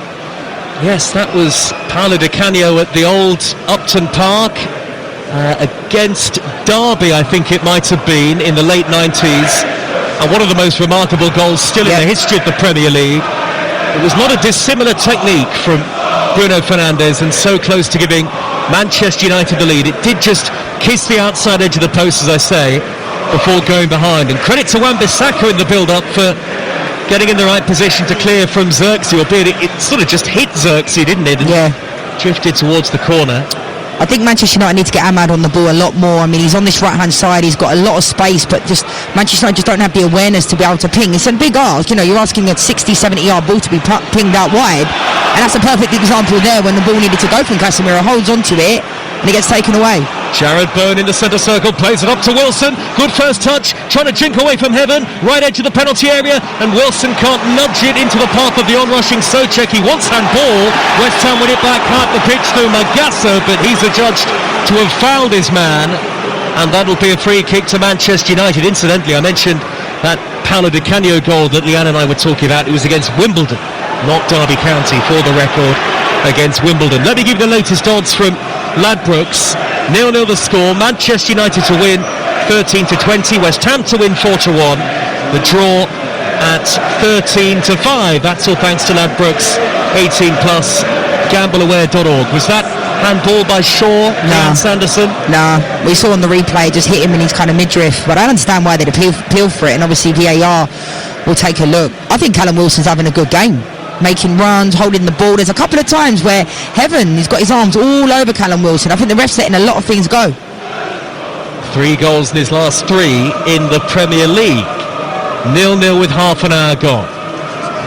Yes, that was Paulo Di Canio at the old Upton Park against Derby, I think it might have been, in the late 90s. And one of the most remarkable goals still in the history of the Premier League. It was not a dissimilar technique from Bruno Fernandes, and so close to giving Manchester United the lead. It did just kiss the outside edge of the post, as I say, before going behind. And credit to Wan-Bissaka in the build-up for getting in the right position to clear from Zirkzee, albeit it sort of just hit Zirkzee, didn't it? And drifted towards the corner. I think Manchester United need to get Ahmad on the ball a lot more. I mean, he's on this right-hand side, he's got a lot of space, but just Manchester United just don't have the awareness to be able to ping. It's a big ask, you know, you're asking a 60, 70-yard ball to be pinged out wide, and that's a perfect example there when the ball needed to go from Casemiro, holds onto it, and it gets taken away. Jared Bowen in the centre circle, plays it up to Wilson, good first touch, trying to jink away from Heaven, right edge of the penalty area, and Wilson can't nudge it into the path of the onrushing Souček. He wants handball. West Ham win it back half the pitch through Magassa, but he's adjudged to have fouled his man, and that'll be a free kick to Manchester United. Incidentally, I mentioned that Paulo Di Canio goal that Leanne and I were talking about. It was against Wimbledon, not Derby County, for the record, against Wimbledon. Let me give you the latest odds from Ladbrokes. 0-0 the score. Manchester United to win 13-20. West Ham to win 4-1. The draw at 13-5. That's all thanks to Ladbrokes 18+. Gambleaware.org. Was that handball by Shaw? Nah. Sanderson? Nah, we saw on the replay just hit him in his kind of midriff, but I understand why they'd appeal for it, and obviously VAR will take a look. I think Callum Wilson's having a good game, making runs, holding the ball. There's a couple of times where Heaven, he's got his arms all over Callum Wilson. I think the ref's letting a lot of things go. 3 goals in his last 3 in the Premier League. 0-0 with half an hour gone.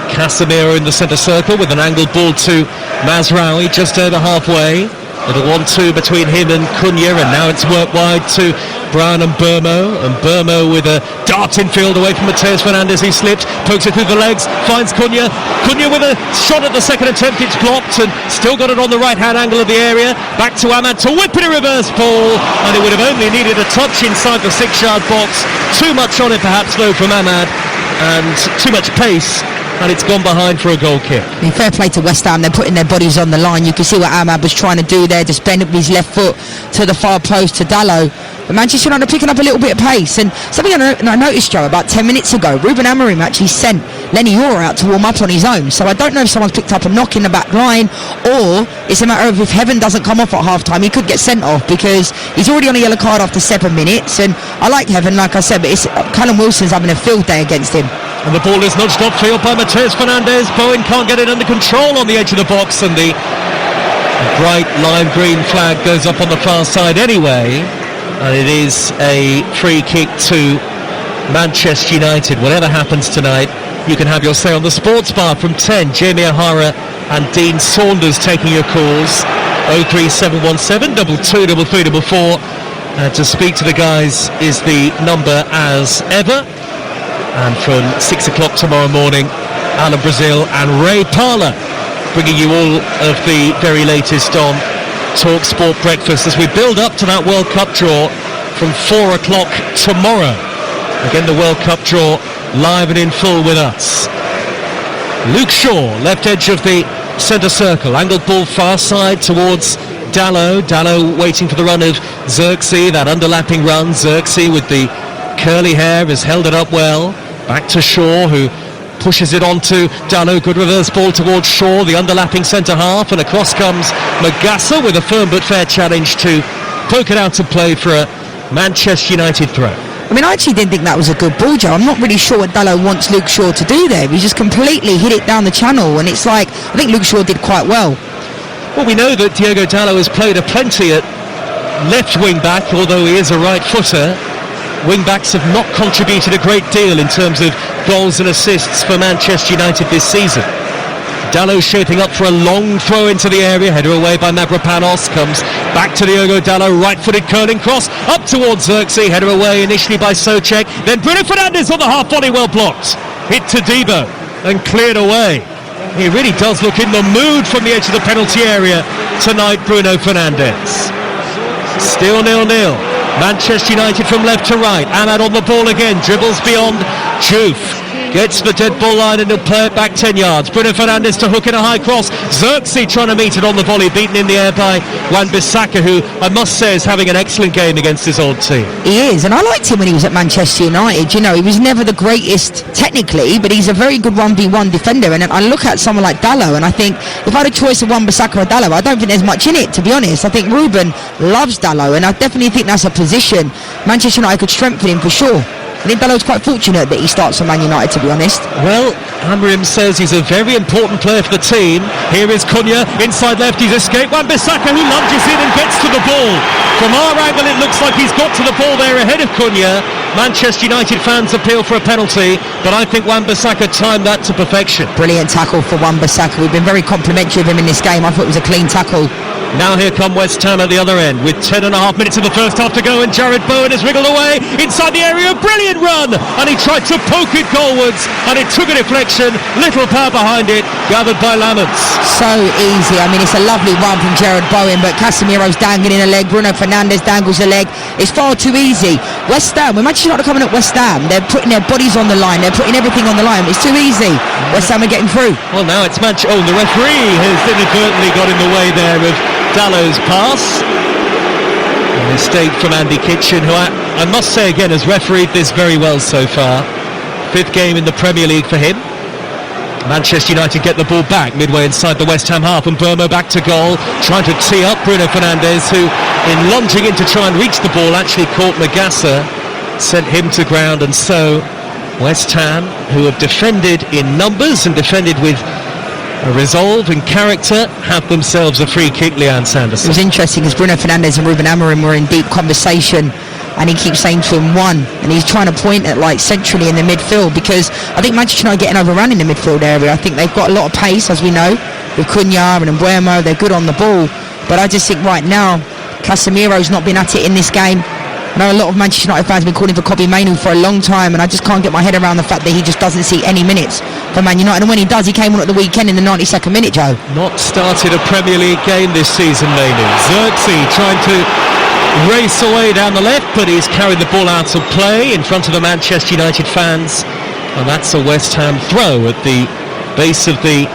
Casemiro in the centre circle with an angled ball to Mazraoui just over halfway. Little 1-2 between him and Cunha, and now it's worked wide to Brown and Mbeumo with a dart infield away from Matheus Fernandes. He slipped, pokes it through the legs, finds Cunha with a shot at the second attempt. It's blocked and still got it on the right hand angle of the area. Back to Ahmad to whip in a reverse ball, and it would have only needed a touch inside the 6-yard box. Too much on it perhaps though from Ahmad, and too much pace and it's gone behind for a goal kick. I mean, fair play to West Ham. They're putting their bodies on the line. You can see what Ahmad was trying to do there, just bend up his left foot to the far post to Dalot. But Manchester United are picking up a little bit of pace. And something I noticed, Joe, about 10 minutes ago, Ruben Amorim actually sent Lenny Yora out to warm up on his own. So I don't know if someone's picked up a knock in the back line, or it's a matter of if Heaven doesn't come off at half-time, he could get sent off, because he's already on a yellow card after 7 minutes. And I like Heaven, like I said, but it's Callum Wilson's having a field day against him. And the ball is nudged upfield by Matheus Fernandes. Bowen can't get it under control on the edge of the box, and the bright lime green flag goes up on the far side anyway. And it is a free kick to Manchester United. Whatever happens tonight, you can have your say on the sports bar from 10. Jamie O'Hara and Dean Saunders taking your calls. 03717 223344. To speak to the guys is the number as ever. And from 6 o'clock tomorrow morning, Alan Brazil and Ray Parlour bringing you all of the very latest on Talk Sport Breakfast as we build up to that World Cup draw from 4 o'clock tomorrow. Again, the World Cup draw live and in full with us. Luke Shaw, left edge of the centre circle, angled ball far side towards Dalot. Dalot waiting for the run of Xerxes, that underlapping run. Xerxes with the curly hair has held it up well. Back to Shaw, who pushes it on to Dalot. Good reverse ball towards Shaw, the underlapping centre half, and across comes Magassa with a firm but fair challenge to poke it out to play for a Manchester United throw. I mean, I actually didn't think that was a good ball, Joe. I'm not really sure what Dalot wants Luke Shaw to do there. He just completely hit it down the channel, and it's like, I think Luke Shaw did quite well. Well, we know that Diogo Dalot has played a plenty at left wing back, although he is a right footer. Wing-backs have not contributed a great deal in terms of goals and assists for Manchester United this season. Dalot shaping up for a long throw into the area, header away by Mavropanos, comes back to Diogo Dalot, right-footed curling cross, up towards Xerxes, header away initially by Souček, then Bruno Fernandes on the half volley, well blocked. Hit to Debo and cleared away. He really does look in the mood from the edge of the penalty area tonight, Bruno Fernandes. Still 0-0. Manchester United from left to right. Ahmad on the ball again, dribbles beyond Diouf. Gets the dead ball line and he'll play it back 10 yards. Bruno Fernandes to hook in a high cross. Xerxes trying to meet it on the volley, beaten in the air by Wan-Bissaka, who I must say is having an excellent game against his old team. He is, and I liked him when he was at Manchester United. You know, he was never the greatest technically, but he's a very good 1v1 defender. And I look at someone like Dalot and I think, if I had a choice of Wan-Bissaka or Dalot, I don't think there's much in it, to be honest. I think Ruben loves Dalot, and I definitely think that's a position Manchester United could strengthen him for sure. I think Dalot's quite fortunate that he starts for Man United, to be honest. Well, Amorim says he's a very important player for the team. Here is Cunha, inside left, he's escaped. Wan-Bissaka, who lunges in and gets to the ball. From our angle, it looks like he's got to the ball there ahead of Cunha. Manchester United fans appeal for a penalty, but I think Wan-Bissaka timed that to perfection. Brilliant tackle for Wan-Bissaka. We've been very complimentary of him in this game. I thought it was a clean tackle. Now here come West Ham at the other end with 10.5 minutes of the first half to go, and Jared Bowen has wriggled away inside the area. Brilliant run, and he tried to poke it goalwards, and it took a deflection. Little power behind it, gathered by Laments. So easy. I mean, it's a lovely run from Jared Bowen, but Casemiro's dangling a leg. Bruno Fernandes dangles a leg. It's far too easy. West Ham, when Manchester United are coming at West Ham, they're putting their bodies on the line. They're putting everything on the line. It's too easy. West Ham are getting through. Well, now it's Manchester. Oh, the referee has inadvertently got in the way there of Dalot's pass. A mistake from Andy Kitchen, who I must say again has refereed this very well so far. 5th game in the Premier League for him. Manchester United get the ball back midway inside the West Ham half, and Burmo back to goal, trying to tee up Bruno Fernandes, who in lunging in to try and reach the ball actually caught Magassa, sent him to ground. And so West Ham, who have defended in numbers and defended with a resolve and character, have themselves a free kick. Leanne Sanderson. It was interesting because Bruno Fernandes and Ruben Amorim were in deep conversation, and he keeps saying to him one, and he's trying to point at like centrally in the midfield, because I think Manchester United are getting overrun in the midfield area. I think they've got a lot of pace, as we know, with Cunha and Mbeumo. They're good on the ball, but I just think right now Casemiro's not been at it in this game. I know a lot of Manchester United fans have been calling for Kobbie Mainoo for a long time, and I just can't get my head around the fact that he just doesn't see any minutes for Man United. And when he does, he came on at the weekend in the 92nd minute, Joe. Not started a Premier League game this season, Mainoo. Xerxes trying to race away down the left, but he's carried the ball out of play in front of the Manchester United fans, and that's a West Ham throw at the base of the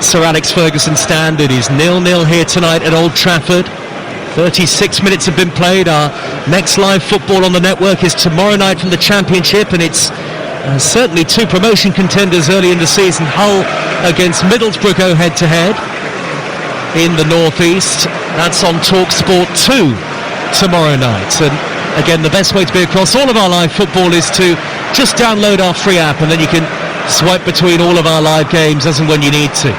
Sir Alex Ferguson stand. It is 0-0 here tonight at Old Trafford. 36 minutes have been played. Our next live football on the network is tomorrow night from the Championship, and it's certainly two promotion contenders early in the season. Hull against Middlesbrough go head-to-head in the northeast. That's on TalkSport 2 tomorrow night. And again, the best way to be across all of our live football is to just download our free app, and then you can swipe between all of our live games as and when you need to.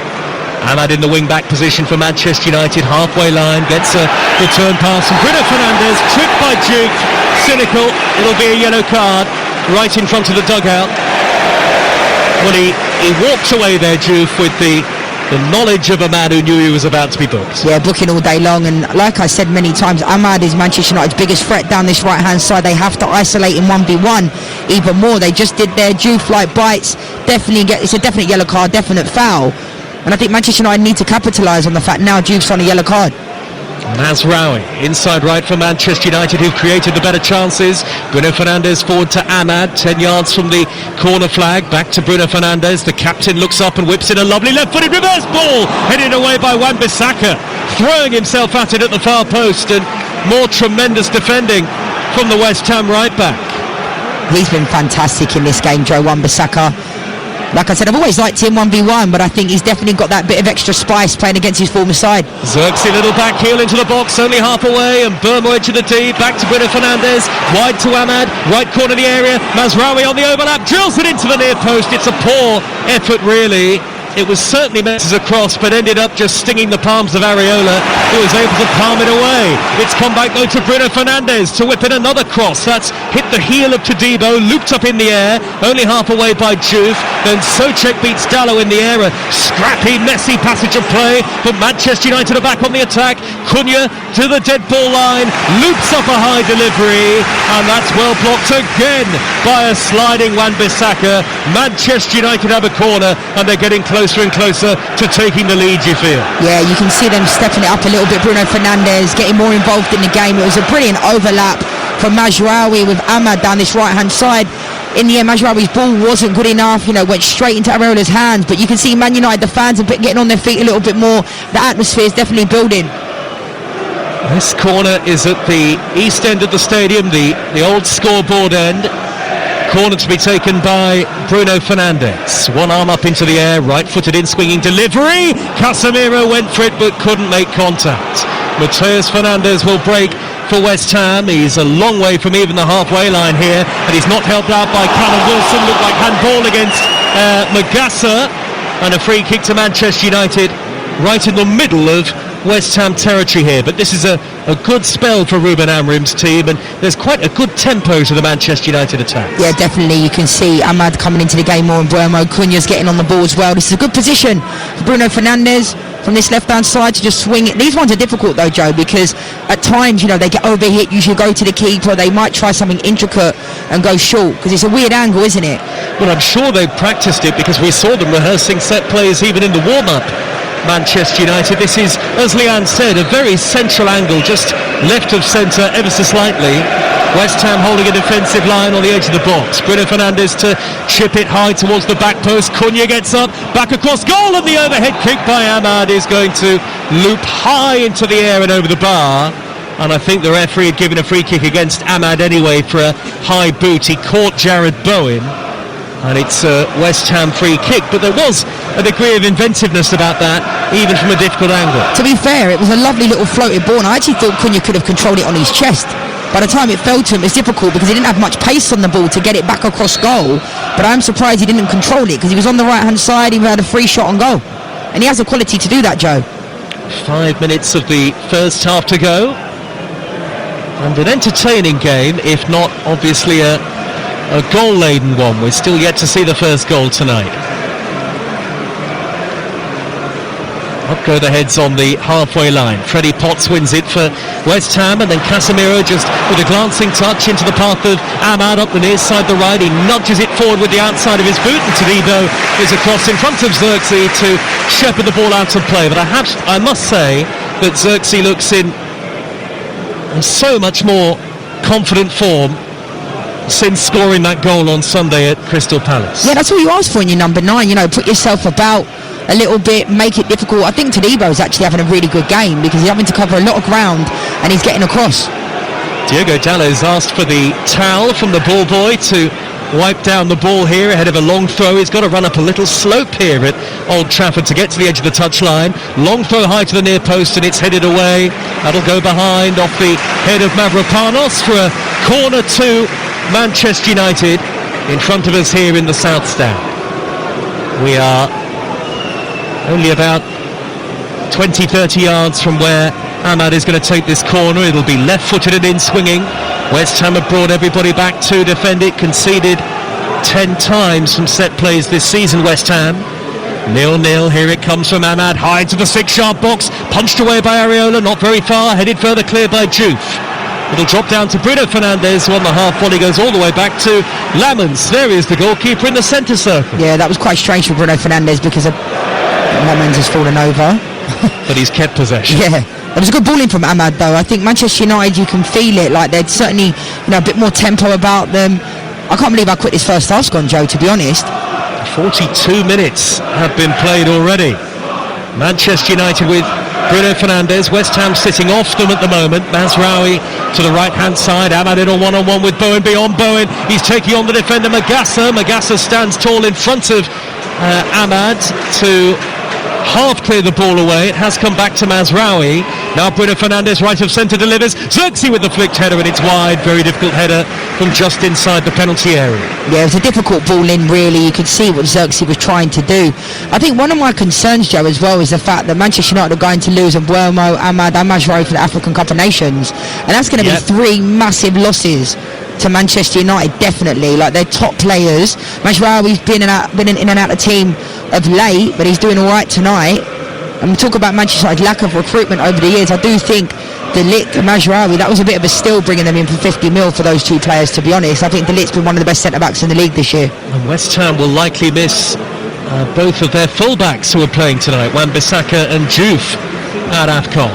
Ahmad in the wing-back position for Manchester United, halfway line, gets a return pass from Bruno Fernandes, tripped by Duke, cynical, it'll be a yellow card, right in front of the dugout. Well, he walked away there, Juve, with the knowledge of a man who knew he was about to be booked. Yeah, booking all day long, and like I said many times, Ahmad is Manchester United's biggest threat down this right-hand side. They have to isolate him 1v1 even more. They just did their Juve-like bites. It's a definite yellow card, definite foul. And I think Manchester United need to capitalise on the fact now Juve's on a yellow card. Mazraoui, inside right for Manchester United, who've created the better chances. Bruno Fernandes forward to Ahmad, 10 yards from the corner flag. Back to Bruno Fernandes. The captain looks up and whips in a lovely left-footed reverse ball, headed away by Wan-Bissaka, throwing himself at it at the far post, and more tremendous defending from the West Ham right-back. He's been fantastic in this game, Joe Wan-Bissaka. Like I said, I've always liked him 1v1, but I think he's definitely got that bit of extra spice playing against his former side. Xerxes, little back heel into the box, only half away, and Burmo into the D, back to Bruno Fernandes, wide to Ahmad, right corner of the area, Mazraoui on the overlap, drills it into the near post. It's a poor effort, really. It was certainly meant as a cross, but ended up just stinging the palms of Areola, who was able to palm it away. It's come back though to Bruno Fernandes to whip in another cross. That's hit the heel of Todibo, looped up in the air, only half away by Juve. Then Souček beats Dalot in the air. A scrappy, messy passage of play, but Manchester United are back on the attack. Cunha to the dead ball line, loops up a high delivery, and that's well blocked again by a sliding Wan-Bissaka. Manchester United have a corner, and they're getting closer and closer to taking the lead, you feel? Yeah, you can see them stepping it up a little bit. Bruno Fernandes getting more involved in the game. It was a brilliant overlap from Mazraoui with Ahmad down this right-hand side. In the end, Mazraoui's ball wasn't good enough, went straight into Areola's hands, but you can see Man United, the fans, are getting on their feet a little bit more. The atmosphere is definitely building. This corner is at the east end of the stadium, the old scoreboard end. Corner to be taken by Bruno Fernandes. One arm up into the air, right-footed in, swinging delivery. Casemiro went for it but couldn't make contact. Mateus Fernandes will break for West Ham. He's a long way from even the halfway line here, and he's not helped out by Callum Wilson. Looked like handball against Magassa, and a free kick to Manchester United right in the middle of West Ham territory here. But this is a good spell for Ruben Amorim's team, and there's quite a good tempo to the Manchester United attack. Yeah, definitely. You can see Ahmad coming into the game more, and Burmo. Cunha's getting on the ball as well. This is a good position for Bruno Fernandes from this left-hand side to just swing it. These ones are difficult though, Joe, because at times, they get overhit. You should go to the keeper. They might try something intricate and go short, because it's a weird angle, isn't it? Well, I'm sure they've practiced it, because we saw them rehearsing set plays even in the warm-up. Manchester United. This is, as Leanne said, a very central angle, just left of centre ever so slightly. West Ham holding a defensive line on the edge of the box. Bruno Fernandes to chip it high towards the back post. Cunha gets up, back across goal, and the overhead kick by Ahmad is going to loop high into the air and over the bar. And I think the referee had given a free kick against Ahmad anyway for a high boot. He caught Jared Bowen, and it's a West Ham free kick, but there was a degree of inventiveness about that, even from a difficult angle. To be fair, it was a lovely little floated ball, and I actually thought Cunha could have controlled it on his chest. By the time it fell to him, it was difficult because he didn't have much pace on the ball to get it back across goal, but I'm surprised he didn't control it, because he was on the right-hand side. He had a free shot on goal, and he has the quality to do that, Joe. 5 minutes of the first half to go, and an entertaining game, if not obviously a goal-laden one. We're still yet to see the first goal tonight. Up go the heads on the halfway line. Freddie Potts wins it for West Ham, and then Casemiro just with a glancing touch into the path of Ahmad up the near side, the right. He nudges it forward with the outside of his boot, and Todibo is across in front of Xerxes to shepherd the ball out of play. But I must say that Xerxes looks in so much more confident form since scoring that goal on Sunday at Crystal Palace. Yeah, that's all you ask for in your number 9. You know, put yourself about a little bit, make it difficult. I think Todibo is actually having a really good game because he's having to cover a lot of ground and he's getting across. Diogo Dalot's asked for the towel from the ball boy to wipe down the ball here ahead of a long throw. He's got to run up a little slope here at Old Trafford to get to the edge of the touchline. Long throw high to the near post and it's headed away. That'll go behind off the head of Mavropanos for a corner to Manchester United in front of us here in the South Stand. We are only about 20-30 yards from where Ahmad is going to take this corner. It'll be left-footed and in swinging. West Ham have brought everybody back to defend it, conceded 10 times from set plays this season, West Ham. 0-0, here it comes from Ahmad, high to the 6-yard box, punched away by Areola, not very far, headed further clear by Diouf. It'll drop down to Bruno Fernandes, who on the half volley goes all the way back to Lamens. There is the goalkeeper in the centre circle. Yeah, that was quite strange for Bruno Fernandes because Lamens has fallen over. But he's kept possession. Yeah. It was a good ball in from Ahmad though. I think Manchester United, you can feel it, like they'd certainly, a bit more tempo about them. I can't believe how quick this first half's gone, Joe, to be honest. 42 minutes have been played already. Manchester United with Bruno Fernandes, West Ham sitting off them at the moment. Mazraoui to the right hand side, Ahmad in a one-on-one with Bowen, beyond Bowen, he's taking on the defender Magassa stands tall in front of Ahmad to half clear the ball away. It has come back to Mazraoui. Now Bruno Fernandes right of centre delivers. Zirkzee with the flicked header and it's wide. Very difficult header from just inside the penalty area. Yeah, it was a difficult ball in really. You could see what Zirkzee was trying to do. I think one of my concerns, Joe, as well is the fact that Manchester United are going to lose Mbeumo, Ahmad and Mazraoui for the African Cup of Nations. And that's going to be 3 massive losses to Manchester United, definitely. Like, they're top players. Mazraoui's been in and out of the team of late, but he's doing all right tonight. And we talk about Manchester United's lack of recruitment over the years. I do think De Ligt and Mazraoui, that was a bit of a steal bringing them in for 50 mil for those two players, to be honest. I think De Ligt's been one of the best centre-backs in the league this year. And West Ham will likely miss both of their full-backs who are playing tonight, Wan-Bissaka and Diouf at AFCON.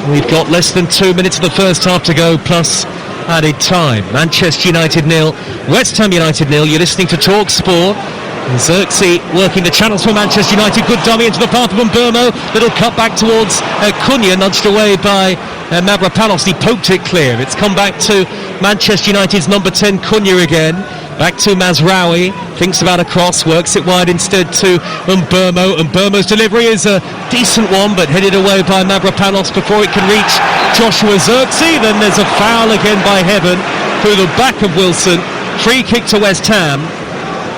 We've got less than 2 minutes of the first half to go, plus added time. Manchester United 0, West Ham United 0. You're listening to Talk Sport. Zirkzee working the channels for Manchester United. Good dummy into the path of Mbeumo. Little cut back towards Cunha, nudged away by Mavropanos. He poked it clear. It's come back to Manchester United's number 10 Cunha again. Back to Mazraoui. Thinks about a cross. Works it wide instead to Mbeumo. Mbeumo's delivery is a decent one, but headed away by Mavropanos before it can reach Joshua Zirkzee. Then there's a foul again by Heaven through the back of Wilson. Free kick to West Ham.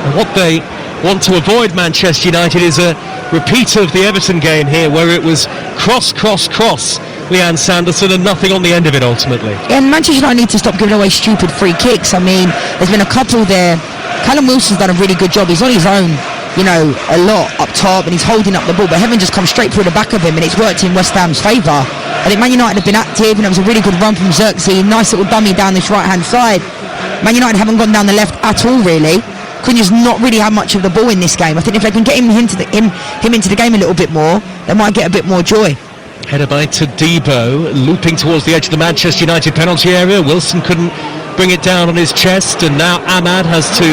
And what they want to avoid, Manchester United, is a repeat of the Everton game here, where it was cross, Leanne Sanderson, and nothing on the end of it ultimately. And Manchester United need to stop giving away stupid free kicks. I mean, there's been a couple there. Callum Wilson's done a really good job. He's on his own, a lot up top, and he's holding up the ball, but Heaven just comes straight through the back of him, and it's worked in West Ham's favour. I think Man United have been active, and it was a really good run from Zirkzee. Nice little dummy down this right-hand side. Man United haven't gone down the left at all, really. Cunha's not really had much of the ball in this game. I think if they can get him into the game a little bit more, they might get a bit more joy. Header by Todibo, looping towards the edge of the Manchester United penalty area. Wilson couldn't bring it down on his chest, and now Ahmad has to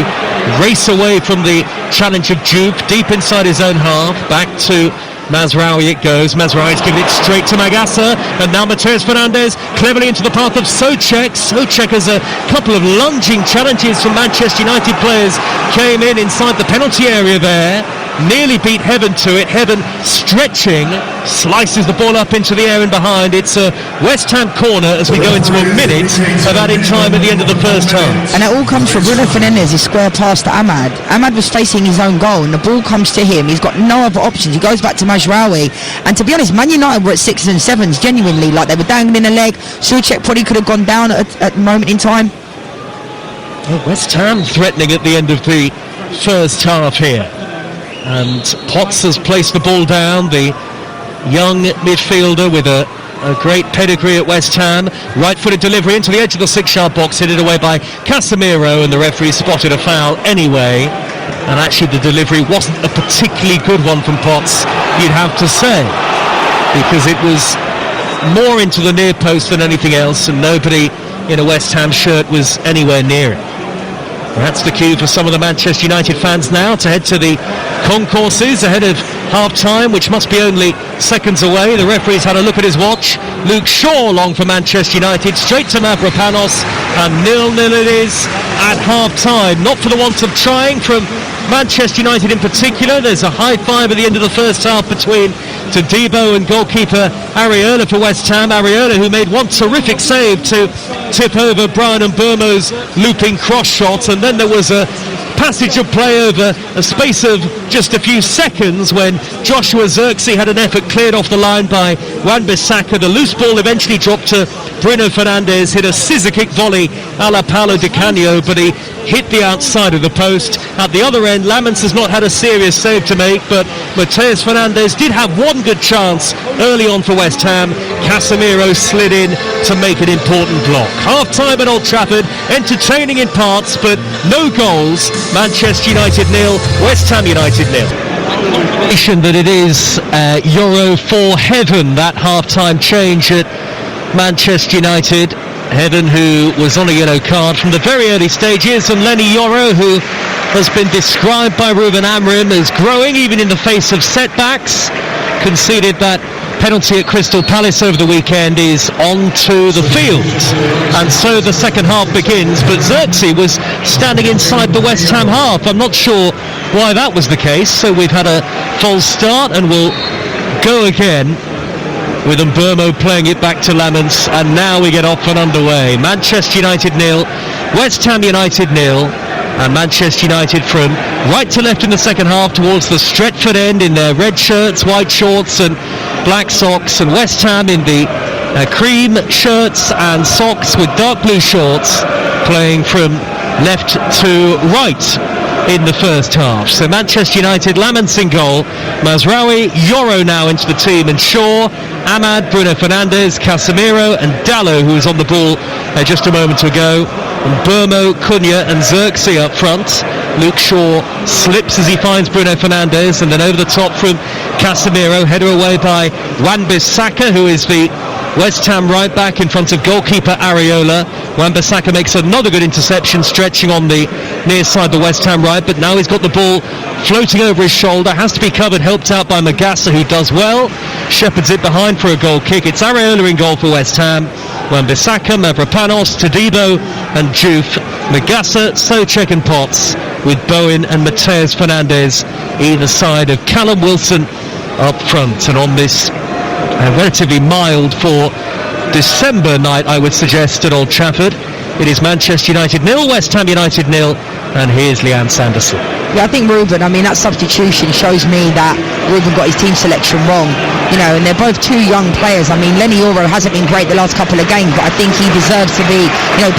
race away from the challenge of Diouf, deep inside his own half. Back to Mazraoui it goes. Mazraoui's giving it straight to Magassa, and now Matheus Fernandes cleverly into the path of Souček. Souček has a couple of lunging challenges from Manchester United players. Came in inside the penalty area there. Nearly beat Heaven to it. Heaven stretching, slices the ball up into the air and behind. It's a West Ham corner as we go into a minute of added time at the end of the first half. And it all comes from Bruno Fernandes, his square pass to Ahmad. Ahmad was facing his own goal and the ball comes to him. He's got no other options. He goes back to Mazraoui. And to be honest, Man United were at 6s and 7s, genuinely. Like, they were dangling a leg. Souček probably could have gone down at the moment in time. Well, West Ham threatening at the end of the first half here. And Potts has placed the ball down, the young midfielder with a great pedigree at West Ham. Right-footed delivery into the edge of the 6-yard box, headed away by Casemiro, and the referee spotted a foul anyway. And actually the delivery wasn't a particularly good one from Potts, you'd have to say, because it was more into the near post than anything else, and nobody in a West Ham shirt was anywhere near it. That's the cue for some of the Manchester United fans now to head to the concourses ahead of half-time, which must be only seconds away. The referee's had a look at his watch. Luke Shaw long for Manchester United, straight to Mavropanos, and 0-0 it is at half-time. Not for the want of trying from Manchester United in particular. There's a high five at the end of the first half between Todibo and goalkeeper Areola for West Ham. Areola, who made one terrific save to tip over Brian Mbeumo's looping cross shot, and then there was a passage of play over a space of just a few seconds when Joshua Zirkzee had an effort cleared off the line by Wan-Bissaka. The loose ball eventually dropped to Bruno Fernandes, hit a scissor kick volley a la Paulo Di Canio, but he hit the outside of the post. At the other end, Lamens has not had a serious save to make, but Mateus Fernandes did have one good chance early on for West Ham. Casemiro slid in to make an important block. Half-time at Old Trafford, entertaining in parts, but no goals. Manchester United 0, West Ham United 0. That it is Euro for Heaven, that half-time change at Manchester United. Heaven, who was on a yellow card from the very early stages, and Lenny Yoro, who has been described by Ruben Amorim as growing even in the face of setbacks, conceded that penalty at Crystal Palace over the weekend, is onto the field. And so the second half begins, but Zirkzee was standing inside the West Ham half. I'm not sure why that was the case, so we've had a false start and we'll go again with Mbeumo playing it back to Lamens, and now we get off and underway. Manchester United 0, West Ham United 0, and Manchester United from right to left in the second half towards the Stretford end in their red shirts, white shorts and black socks, and West Ham in the cream shirts and socks with dark blue shorts, playing from left to right in the first half. So Manchester United, Lamens in goal, Mazraoui, Yoro now into the team, and Shaw, Ahmad, Bruno Fernandes, Casemiro and Dalot, who was on the ball just a moment ago, and Mbeumo, Cunha and Zirkzee up front. Luke Shaw slips as he finds Bruno Fernandes, and then over the top from Casemiro, header away by Wan-Bissaka, who is the West Ham right back in front of goalkeeper Areola. Wan-Bissaka makes another good interception, stretching on the near side, the West Ham right, but now he's got the ball floating over his shoulder, has to be covered, helped out by Magassa, who does well, shepherds it behind for a goal kick. It's Areola in goal for West Ham. Wan-Bissaka, Mavropanos, Todibo and Diouf, Magassa, Souček and Potts, with Bowen and Mateus Fernandes either side of Callum Wilson up front. And on this relatively mild for December night, I would suggest, at Old Trafford, it is Manchester United 0, West Ham United 0, and here's Leanne Sanderson. Yeah, I think Ruben, that substitution shows me that Ruben got his team selection wrong, and they're both two young players. Lenny Yoro hasn't been great the last couple of games, but I think he deserves to be,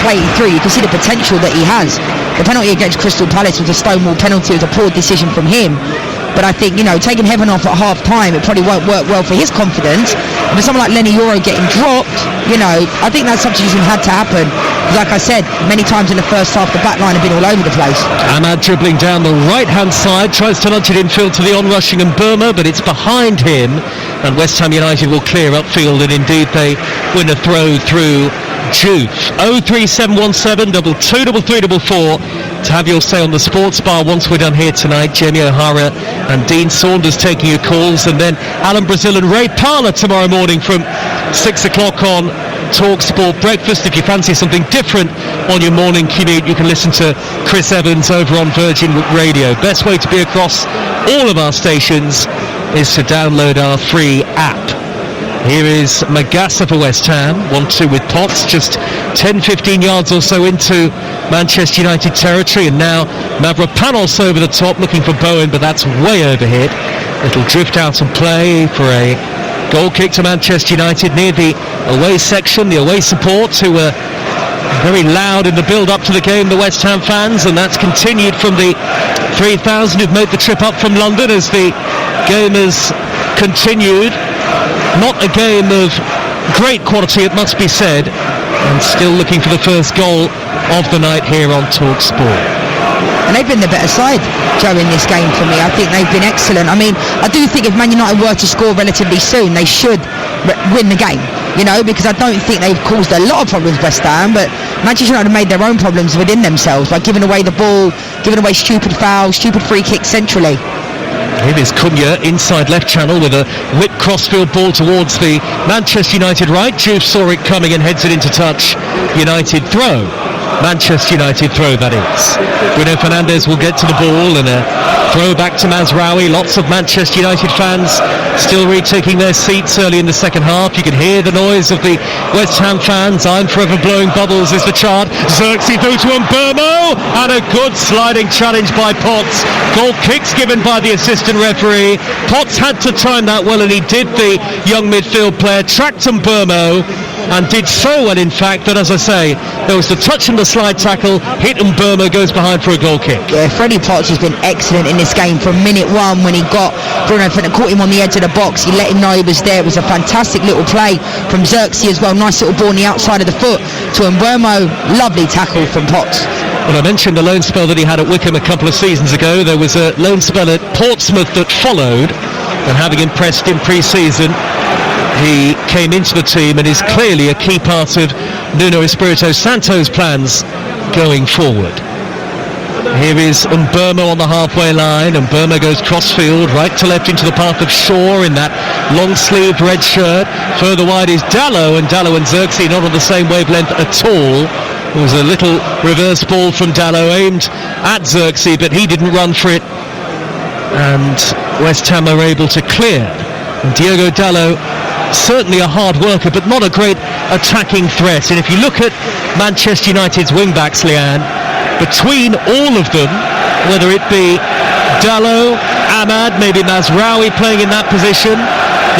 playing through. You can see the potential that he has. The penalty against Crystal Palace was a stonewall penalty, it was a poor decision from him. But I think, taking Heaven off at half-time, it probably won't work well for his confidence. But someone like Lenny Yoro getting dropped, I think that substitution had to happen. Like I said, many times in the first half, the back line have been all over the place. Ahmad dribbling down the right-hand side, tries to launch it infield to the on-rushing Mbeumo, but it's behind him. And West Ham United will clear upfield, and indeed they win a throw through Diouf. 03717 223344 to have your say on the sports bar once we're done here tonight. Jamie O'Hara and Dean Saunders taking your calls, and then Alan Brazil and Ray Parlour tomorrow morning from 6 o'clock on Talk Sport Breakfast. If you fancy something different on your morning commute, you can listen to Chris Evans over on Virgin Radio. Best way to be across all of our stations is to download our free app. Here is Magassa for West Ham, 1-2 with Potts, just 10-15 yards or so into Manchester United territory, and now Mavropanos over the top looking for Bowen, but that's way overhit. It'll drift out and play for a goal kick to Manchester United near the away section, the away support, who were very loud in the build-up to the game, the West Ham fans, and that's continued from the 3,000 who've made the trip up from London as the game has continued. Not a game of great quality, it must be said, and still looking for the first goal of the night here on Talk Sport. And they've been the better side, Joe, in this game for me. I think they've been excellent. I do think if Man United were to score relatively soon, they should win the game. You know, because I don't think they've caused a lot of problems, West Ham, but Manchester United made their own problems within themselves by giving away the ball, giving away stupid fouls, stupid free kicks centrally. Here is Cunha inside left channel with a whip crossfield ball towards the Manchester United right. Juve saw it coming and heads it into touch. United throw. Manchester United throw, that is. Bruno Fernandes will get to the ball and a throw back to Mazraoui. Lots of Manchester United fans still retaking their seats early in the second half. You can hear the noise of the West Ham fans. I'm forever blowing bubbles is the chant. Xerxes through to Mbeumo and a good sliding challenge by Potts. Goal kicks given by the assistant referee. Potts had to time that well, and he did. The young midfield player tracked Mbeumo and did so well, in fact, that, as I say, there was the touch and the slide tackle, hit, and Mbeumo goes behind for a goal kick. Yeah, Freddie Potts has been excellent in this game from minute one when he got Bruno Fernandes, caught him on the edge of the box. He let him know he was there. It was a fantastic little play from Xerxes as well. Nice little ball on the outside of the foot to Mbeumo. Lovely tackle from Potts. Well, I mentioned the loan spell that he had at Wickham a couple of seasons ago. There was a loan spell at Portsmouth that followed, and having impressed in pre-season, he came into the team and is clearly a key part of Nuno Espirito Santo's plans going forward. Here is Mbeumo on the halfway line, and Mbeumo goes crossfield, right to left into the path of Shaw in that long-sleeved red shirt. Further wide is Dalot, and Xerxes not on the same wavelength at all. There was a little reverse ball from Dalot aimed at Xerxes, but he didn't run for it, and West Ham are able to clear. And Diogo Dalot, certainly a hard worker, but not a great attacking threat. And if you look at Manchester United's wing-backs, Leanne, between all of them, whether it be Dalot, Ahmad, maybe Mazraoui playing in that position,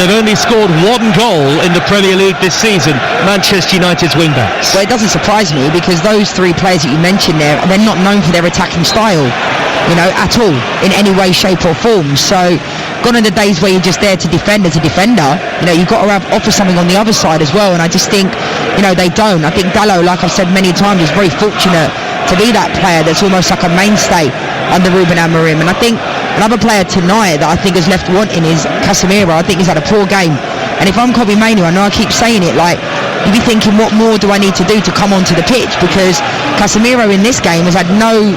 they've only scored one goal in the Premier League this season, Manchester United's wing-backs. Well, it doesn't surprise me, because those three players that you mentioned there, they're not known for their attacking style, you know, at all, in any way, shape or form. So gone are the days where you're just there to defend as a defender. You know, you've got to offer something on the other side as well, and I just think, you know, they don't. I think Dalot, like I've said many times, is very fortunate to be that player that's almost like a mainstay under Ruben Amorim. And I think another player tonight that I think has left wanting is Casemiro. I think he's had a poor game, and if I'm Kobbie Mainoo, I know I keep saying it, like, you'd be thinking, what more do I need to do to come onto the pitch? Because Casemiro in this game has had no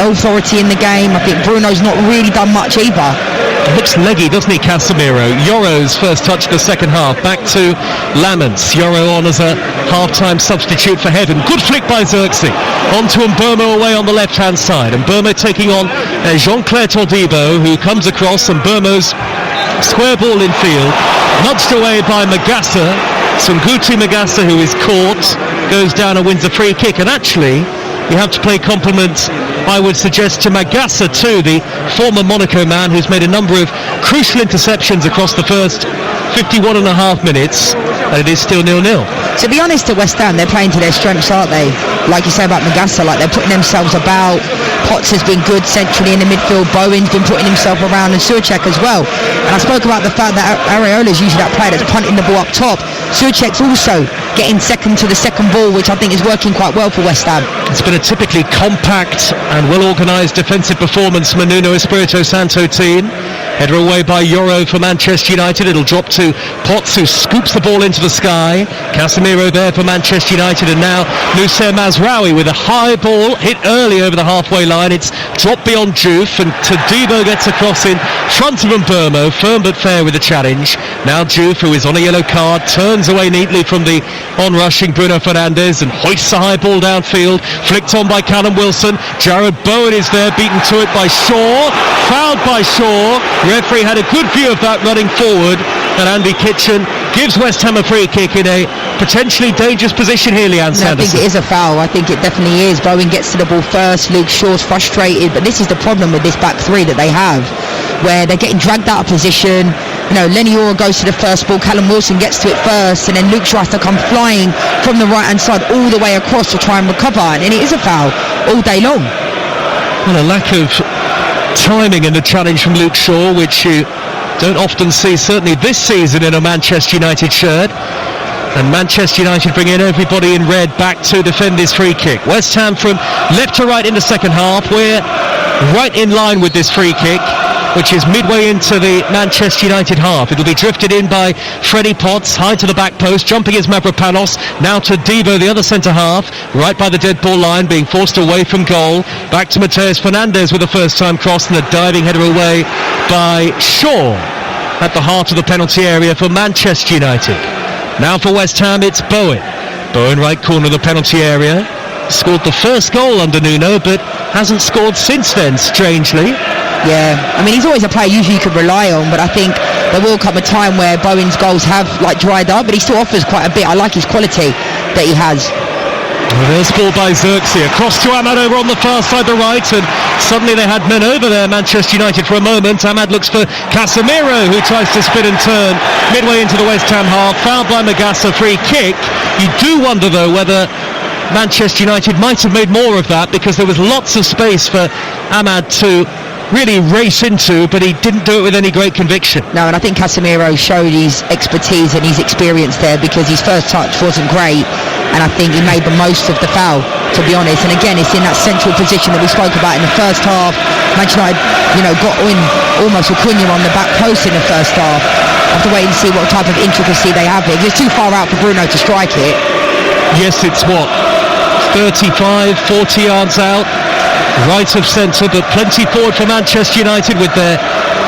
authority in the game. I think Bruno's not really done much either. Looks leggy, doesn't he, Casemiro? Yoro's first touch of the second half. Back to Lamens. Yoro on as a half-time substitute for Heaven. Good flick by Xerxes. On to Mbeumo away on the left-hand side. Mbeumo taking on Jean-Claire Todibo, who comes across, and Mbeumo's square ball in field. Nudged away by Magassa. Sunguti Magassa, who is caught, goes down and wins a free kick. And actually, you have to pay compliments, I would suggest, to Magassa too, the former Monaco man who's made a number of crucial interceptions across the first 51 and a half minutes, and it is still 0-0. To be honest, at West Ham, they're playing to their strengths, aren't they? Like you say about Magassa, like they're putting themselves about. Potts has been good centrally in the midfield. Bowen's been putting himself around, and Souček as well. And I spoke about the fact that Areola's usually that player that's punting the ball up top. Souček's also getting second to the second ball, which I think is working quite well for West Ham. It's been a typically compact and well-organised defensive performance from the Nuno Espirito Santo team. Header away by Yoro for Manchester United. It'll drop to Potts, who scoops the ball into the sky. Casemiro there for Manchester United, and now Noussair Mazraoui with a high ball hit early over the halfway line. It's dropped beyond Juve, and Todibo gets across in front of Mbeumo, firm but fair with the challenge. Now Juve, who is on a yellow card, turns away neatly from the on-rushing Bruno Fernandes and hoists a high ball downfield, flicked on by Callum Wilson. Jarrod Bowen is there, beaten to it by Shaw, fouled by Shaw. Referee had a good view of that running forward, and Andy Kitchen gives West Ham a free kick in a potentially dangerous position here, Leanne Sanderson. I think it is a foul. I think it definitely is. Bowen gets to the ball first. Luke Shaw's frustrated, but this is the problem with this back three that they have, where they're getting dragged out of position. You know, Lenny Yoro goes to the first ball, Callum Wilson gets to it first, and then Luke Shaw has to come flying from the right-hand side all the way across to try and recover, and it is a foul all day long. Well, a lack of timing in the challenge from Luke Shaw, which you don't often see, certainly this season, in a Manchester United shirt. And Manchester United bring in everybody in red back to defend this free kick. West Ham from left to right in the second half. We're right in line with this free kick. which is midway into the Manchester United half. It'll be drifted in by Freddie Potts, high to the back post, jumping is Mavropanos, now to Devo, the other centre half, right by the dead ball line, being forced away from goal. Back to Mateus Fernandes with a first-time cross and a diving header away by Shaw at the heart of the penalty area for Manchester United. Now for West Ham, it's Bowen. Bowen, right corner of the penalty area. Scored the first goal under Nuno, but hasn't scored since then, strangely. Yeah, I mean, he's always a player usually you could rely on, but I think there will come a time where Bowen's goals have dried up, but he still offers quite a bit. I like his quality that he has. Reverse ball by Xerxes, across to Ahmad over on the far side, the right, and suddenly they had men over there, Manchester United, for a moment. Ahmad looks for Casemiro, who tries to spin and turn midway into the West Ham half. Fouled by Magassa, free kick. You do wonder, though, whether Manchester United might have made more of that, because there was lots of space for Ahmad to really race into, but he didn't do it with any great conviction. No, and I think Casemiro showed his expertise and his experience there, because his first touch wasn't great, and I think he made the most of the foul, to be honest. And again, it's in that central position that we spoke about in the first half. Manchester United, got in almost with Cunha on the back post in the first half. I have to wait and see what type of intricacy they have here. It's too far out for Bruno to strike it. Yes, it's 35, 40 yards out, right of centre, but plenty forward for Manchester United with their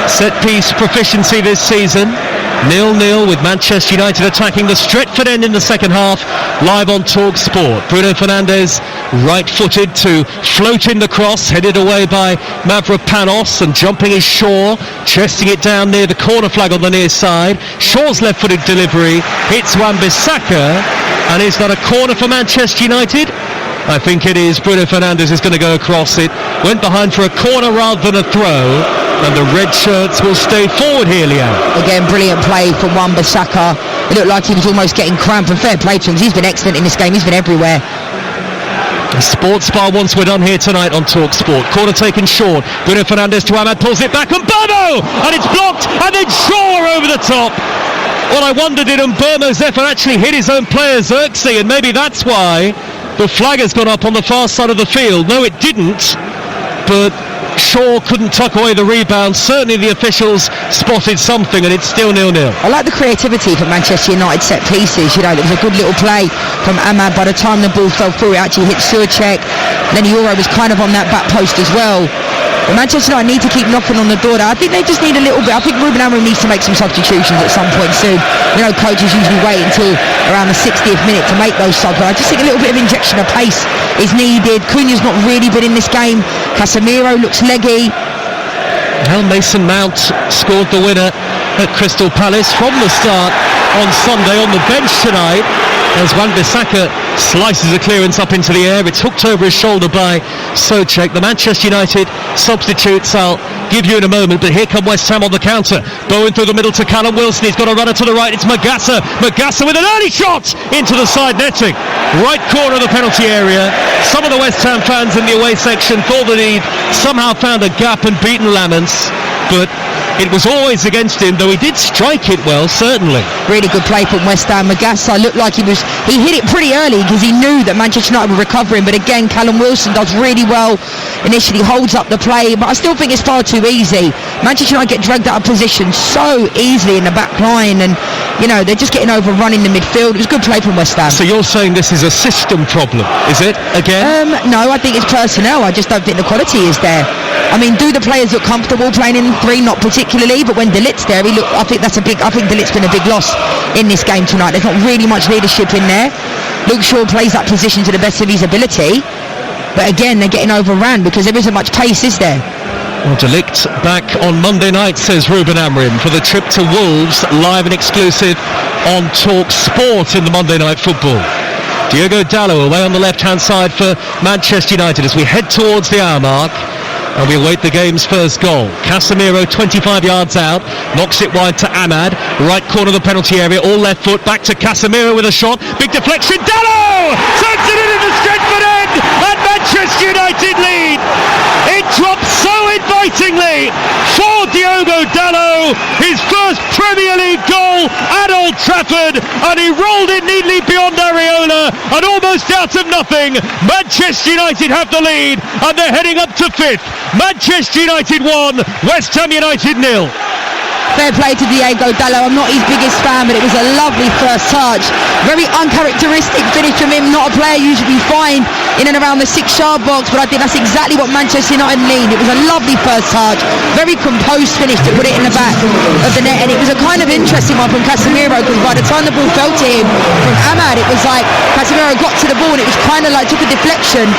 set-piece proficiency this season. 0-0 with Manchester United attacking the Stretford end in the second half, live on Talk Sport. Bruno Fernandes, right-footed to float in the cross, headed away by Mavropanos, and jumping is Shaw, chesting it down near the corner flag on the near side. Shaw's left-footed delivery hits Wan-Bissaka, and is that a corner for Manchester United? I think it is. Bruno Fernandes is going to go across it. Went behind for a corner rather than a throw, and the red shirts will stay forward here, Leo. Again, brilliant play from Wan-Bissaka. It looked like he was almost getting cramp, and fair play to him. He's been excellent in this game. He's been everywhere. Sports Bar once we're done here tonight on Talk Sport. Corner taken short. Bruno Fernandes to Ahmad, pulls it back, and Bono! And it's blocked, and then Shaw over the top. Well, I wondered, did Mbomo Zephyr actually hit his own player Xerxes, and maybe that's why the flag has gone up on the far side of the field. No, it didn't, but Shaw couldn't tuck away the rebound. Certainly the officials spotted something, and it's still 0-0. I like the creativity for Manchester United set pieces. There was a good little play from Ahmad. By the time the ball fell through, it actually hit Souček. Lenny Euro was kind of on that back post as well. But Manchester United need to keep knocking on the door. I think they just need a little bit. I think Ruben Amorim needs to make some substitutions at some point soon. Coaches usually wait until around the 60th minute to make those subs, but I just think a little bit of injection of pace is needed. Cunha's not really been in this game. Casemiro looks leggy. Well, Mason Mount scored the winner at Crystal Palace from the start on Sunday on the bench tonight, as Wan-Bissaka slices a clearance up into the air. It's hooked over his shoulder by Souček. The Manchester United substitutes I'll give you in a moment, but here come West Ham on the counter. Bowen through the middle to Callum Wilson. He's got a runner to the right. It's Magassa. Magassa with an early shot into the side netting. Right corner of the penalty area. Some of the West Ham fans in the away section thought that he'd somehow found a gap and beaten Lamens, but it was always against him, though he did strike it well, certainly. Really good play from West Ham. Magassa looked like he hit it pretty early because he knew that Manchester United were recovering, but again, Callum Wilson does really well initially, holds up the play, but I still think it's far too easy. Manchester United get dragged out of position so easily in the back line, and they're just getting overrun in the midfield. It was good play from West Ham. So you're saying this is a system problem, is it, again? No, I think it's personnel. I just don't think the quality is there. I mean, do the players look comfortable playing in three? Not particularly, but when De Ligt's there, I think De Ligt's been a big loss in this game tonight. There's not really much leadership in there. Luke Shaw plays that position to the best of his ability, but again, they're getting overran because there isn't much pace, is there? Well, De Ligt back on Monday night, says Ruben Amorim, for the trip to Wolves, live and exclusive on Talk Sport in the Monday Night Football. Diogo Dalot away on the left-hand side for Manchester United as we head towards the hour mark, and we await the game's first goal. Casemiro 25 yards out, knocks it wide to Ahmad, right corner of the penalty area, all left foot, back to Casemiro with a shot, big deflection, Dalot turns it in the Stretford end, and Manchester United lead. It drops so in by excitingly for Diogo Dalot, his first Premier League goal at Old Trafford, and he rolled it neatly beyond Areola, and almost out of nothing, Manchester United have the lead, and they're heading up to 5th. Manchester United 1, West Ham United 0. Fair play to Diogo Dalot. I'm not his biggest fan, but it was a lovely first touch. Very uncharacteristic finish from him. Not a player usually find in and around the 6-yard box, but I think that's exactly what Manchester United need. It was a lovely first touch. Very composed finish to put it in the back of the net, and it was a kind of interesting one from Casemiro, because by the time the ball fell to him from Ahmad, it was like Casemiro got to the ball and it was kind of like took a deflection.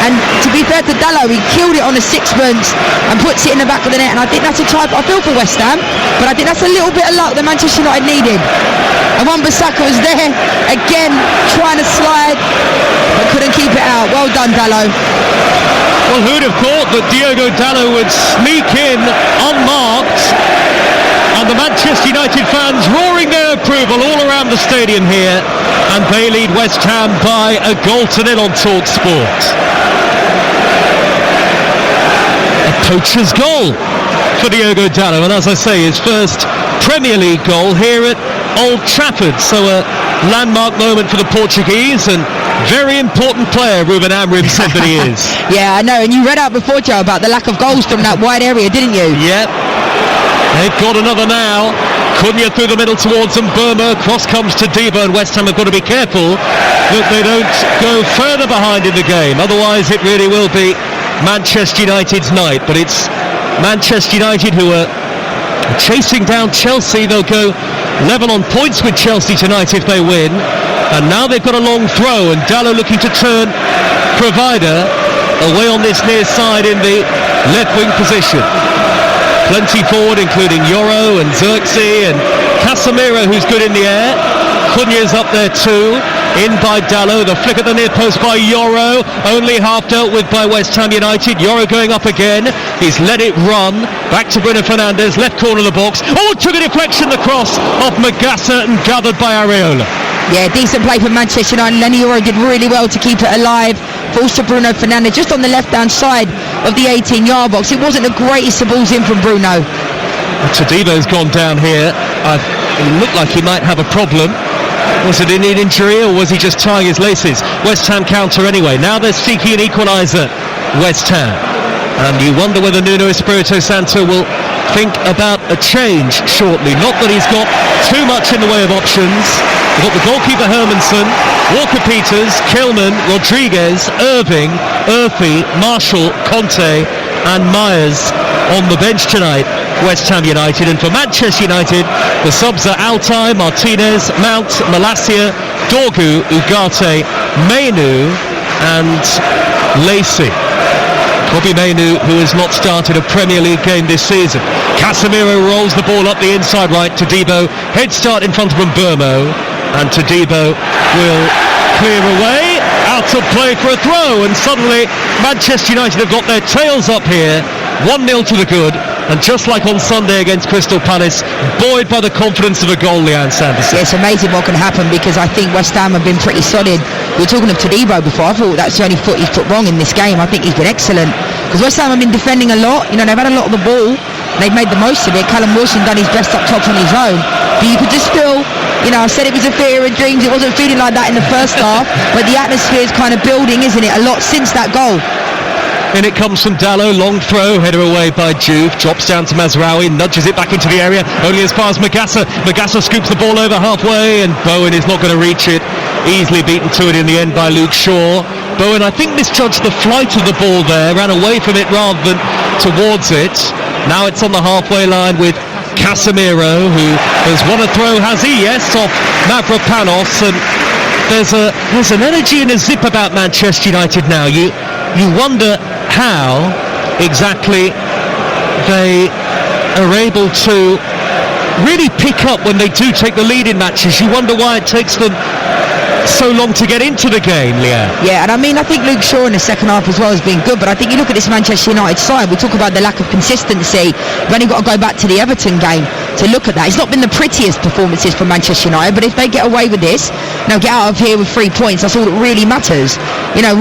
And to be fair to Dalot, he killed it on the sixpence and puts it in the back of the net, and I think that's a type I feel for West Ham. But I think that's a little bit of luck that Manchester United needed. And Wan-Bissaka was there again, trying to slide, but couldn't keep it out. Well done, Dalot. Well, who'd have thought that Diogo Dalot would sneak in unmarked, and the Manchester United fans roaring their approval all around the stadium here, and they lead West Ham by a 1-0 on TalkSport. A poacher's goal for Diogo Dalot, and as I say, his first Premier League goal here at Old Trafford, so a landmark moment for the Portuguese, and very important player Ruben Amorim said that he is. Yeah, I know, and you read out before, Joe, about the lack of goals from that wide area, didn't you? Yep, they've got another now. Cunha through the middle towards them, Burma, cross comes to Debo, and West Ham have got to be careful that they don't go further behind in the game, otherwise it really will be Manchester United's night. But it's Manchester United who are chasing down Chelsea. They'll go level on points with Chelsea tonight if they win, and now they've got a long throw, and Dalot looking to turn Provider away on this near side in the left wing position. Plenty forward, including Yoro and Xerxes and Casemiro, who's good in the air. Cunha's up there too, in by Dalot. The flick at the near post by Yoro, only half dealt with by West Ham United. Yoro going up again, he's let it run, back to Bruno Fernandes, left corner of the box. Oh, took a deflection, the cross off Magassa and gathered by Areola. Yeah, decent play from Manchester United. Lenny Yoro did really well to keep it alive. Falls to Bruno Fernandes just on the left-hand side of the 18-yard box. It wasn't the greatest of balls in from Bruno. Tadebo's gone down here. It looked like he might have a problem. Was it an injury, or was he just tying his laces? West Ham counter anyway. Now they're seeking an equaliser, West Ham. And you wonder whether Nuno Espirito Santo will think about a change shortly. Not that he's got too much in the way of options. We've got the goalkeeper Hermansen, Walker-Peters, Kilman, Rodriguez, Irving, Urfi, Marshall, Conte and Myers on the bench tonight, West Ham United. And for Manchester United, the subs are Altay, Martinez, Mount, Malacia, Dorgu, Ugarte, Mainu and Lacey. Bobby Mainu, who has not started a Premier League game this season. Casemiro rolls the ball up the inside right to Debo. Head start in front of Mbeumo, and Tadebo will clear away. Out of play for a throw, and suddenly Manchester United have got their tails up here. 1-0 to the good, and just like on Sunday against Crystal Palace, buoyed by the confidence of a goal, Leanne Sanderson. Yeah, it's amazing what can happen, because I think West Ham have been pretty solid. We were talking of Tadebo before. I thought that's the only foot he's put wrong in this game. I think he's been excellent, because West Ham have been defending a lot. You know, they've had a lot of the ball, they've made the most of it. Callum Wilson done his best up top on his own, but you could just feel, you know, I said it was a fear and dreams. It wasn't feeling like that in the first half, but the atmosphere is kind of building, isn't it, a lot since that goal. In it comes from Dalot, long throw, header away by Juve, drops down to Mazraoui, nudges it back into the area, only as far as Magassa. Magassa scoops the ball over halfway, and Bowen is not going to reach it. Easily beaten to it in the end by Luke Shaw. Bowen, I think, misjudged the flight of the ball there, ran away from it rather than towards it. Now it's on the halfway line with Casemiro, who has won a throw, has he? Yes, off Mavropanos, and there's an energy and a zip about Manchester United now. You wonder how exactly they are able to really pick up when they do take the lead in matches. You wonder why it takes them so long to get into the game, Leah. Yeah, and I mean, I think Luke Shaw in the second half as well has been good, but I think you look at this Manchester United side, we talk about the lack of consistency. We've only got to go back to the Everton game. to look at that. It's not been the prettiest performances from Manchester United, but if they get away with this, get out of here with 3 points, that's all that really matters.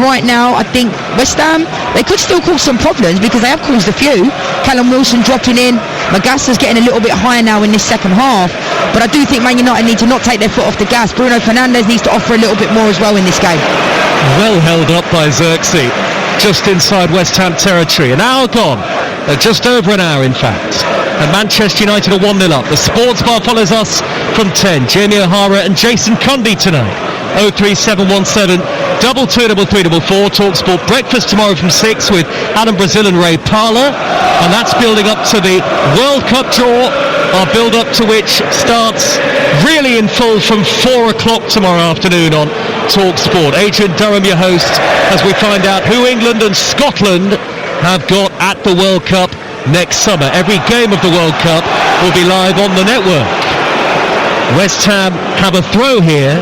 Right now, I think West Ham, they could still cause some problems because they have caused a few. Callum Wilson dropping in, Magassa's getting a little bit higher now in this second half, but I do think Man United need to not take their foot off the gas. Bruno Fernandes needs to offer a little bit more as well in this game. Well held up by Xerxes, just inside West Ham territory. An hour gone, just over an hour in fact. And Manchester United are 1-0 up. The Sports Bar follows us from 10. Jamie O'Hara and Jason Cundy tonight. 03717 22344. TalkSport breakfast tomorrow from 6 with Adam Brazil and Ray Parlour. And that's building up to the World Cup draw. Our build-up to which starts really in full from 4 o'clock tomorrow afternoon on TalkSport. Adrian Durham, your host, as we find out who England and Scotland have got at the World Cup next summer. Every game of the World Cup will be live on the network. West Ham have a throw here.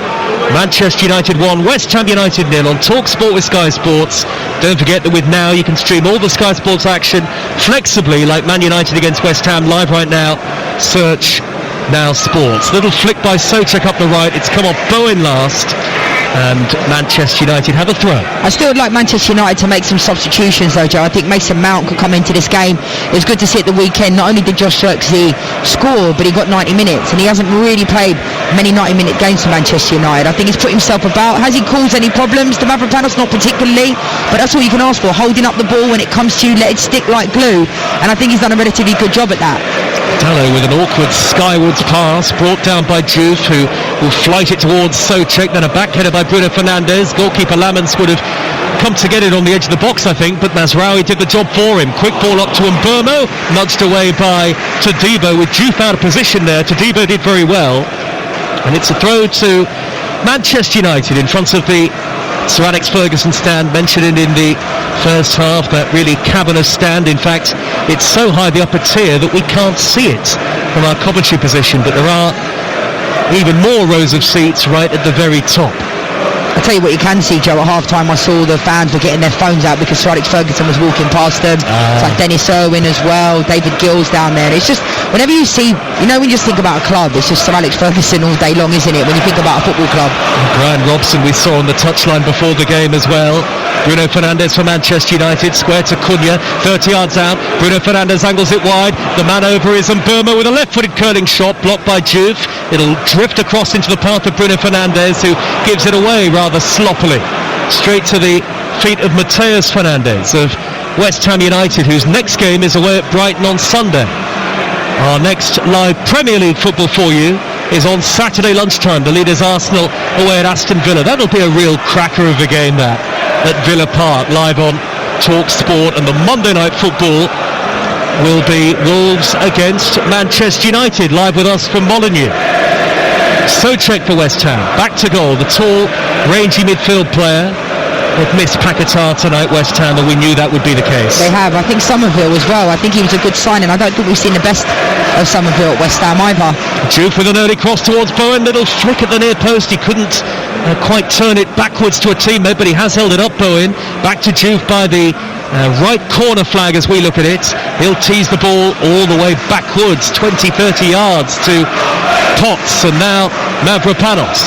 Manchester United 1, West Ham United 0 on TalkSport with Sky Sports. Don't forget that with Now you can stream all the Sky Sports action flexibly, like Man United against West Ham live right now. Search Now Sports. Little flick by Souček up the right. It's come off Bowen last. And Manchester United have a throw. I still would like Manchester United to make some substitutions though, Joe. I think Mason Mount could come into this game. It was good to see at the weekend, not only did Josh Zirkzee score, but he got 90 minutes, and he hasn't really played many 90-minute games for Manchester United. I think he's put himself about. Has he caused any problems to Mavropanos? Not particularly, but that's all you can ask for. Holding up the ball when it comes to you, let it stick like glue, and I think he's done a relatively good job at that. Dalot with an awkward skywards pass brought down by Juve, who will flight it towards Souček, then a backheader by Bruno Fernandes. Goalkeeper Lamens would have come to get it on the edge of the box, I think, but Mazraoui did the job for him. Quick ball up to Mbeumo, nudged away by Todibo with Juve out of position there. Todibo did very well, and it's a throw to Manchester United in front of the Sir Alex Ferguson stand, mentioned in the first half, that really cavernous stand. In fact, it's so high the upper tier that we can't see it from our commentary position, but there are even more rows of seats right at the very top. I'll tell you what you can see, Joe. At half-time I saw the fans were getting their phones out because Sir Alex Ferguson was walking past them. It's like Dennis Irwin as well, David Gill's down there. It's just, whenever you see, when you just think about a club, it's just Sir Alex Ferguson all day long, isn't it, when you think about a football club. Brian Robson we saw on the touchline before the game as well. Bruno Fernandes for Manchester United, square to Cunha, 30 yards out. Bruno Fernandes angles it wide. The man over is Mbeumo with a left-footed curling shot blocked by Juve. It'll drift across into the path of Bruno Fernandes, who gives it away rather sloppily. Straight to the feet of Mateus Fernandes of West Ham United, whose next game is away at Brighton on Sunday. Our next live Premier League football for you is on Saturday lunchtime. The leaders Arsenal away at Aston Villa. That'll be a real cracker of a game, that at Villa Park, live on TalkSport. And the Monday night football will be Wolves against Manchester United, live with us from Molineux. Souček for West Ham, back to goal, the tall, rangy midfield player. They've missed Paquetá tonight, West Ham, and we knew that would be the case. They have. I think Somerville as well. I think he was a good signing. I don't think we've seen the best of Somerville at West Ham either. Juve with an early cross towards Bowen, little flick at the near post. He couldn't quite turn it backwards to a teammate, but he has held it up, Bowen. Back to Juve by the right corner flag as we look at it. He'll tease the ball all the way backwards, 20-30 yards to Potts, and now Mavropanos.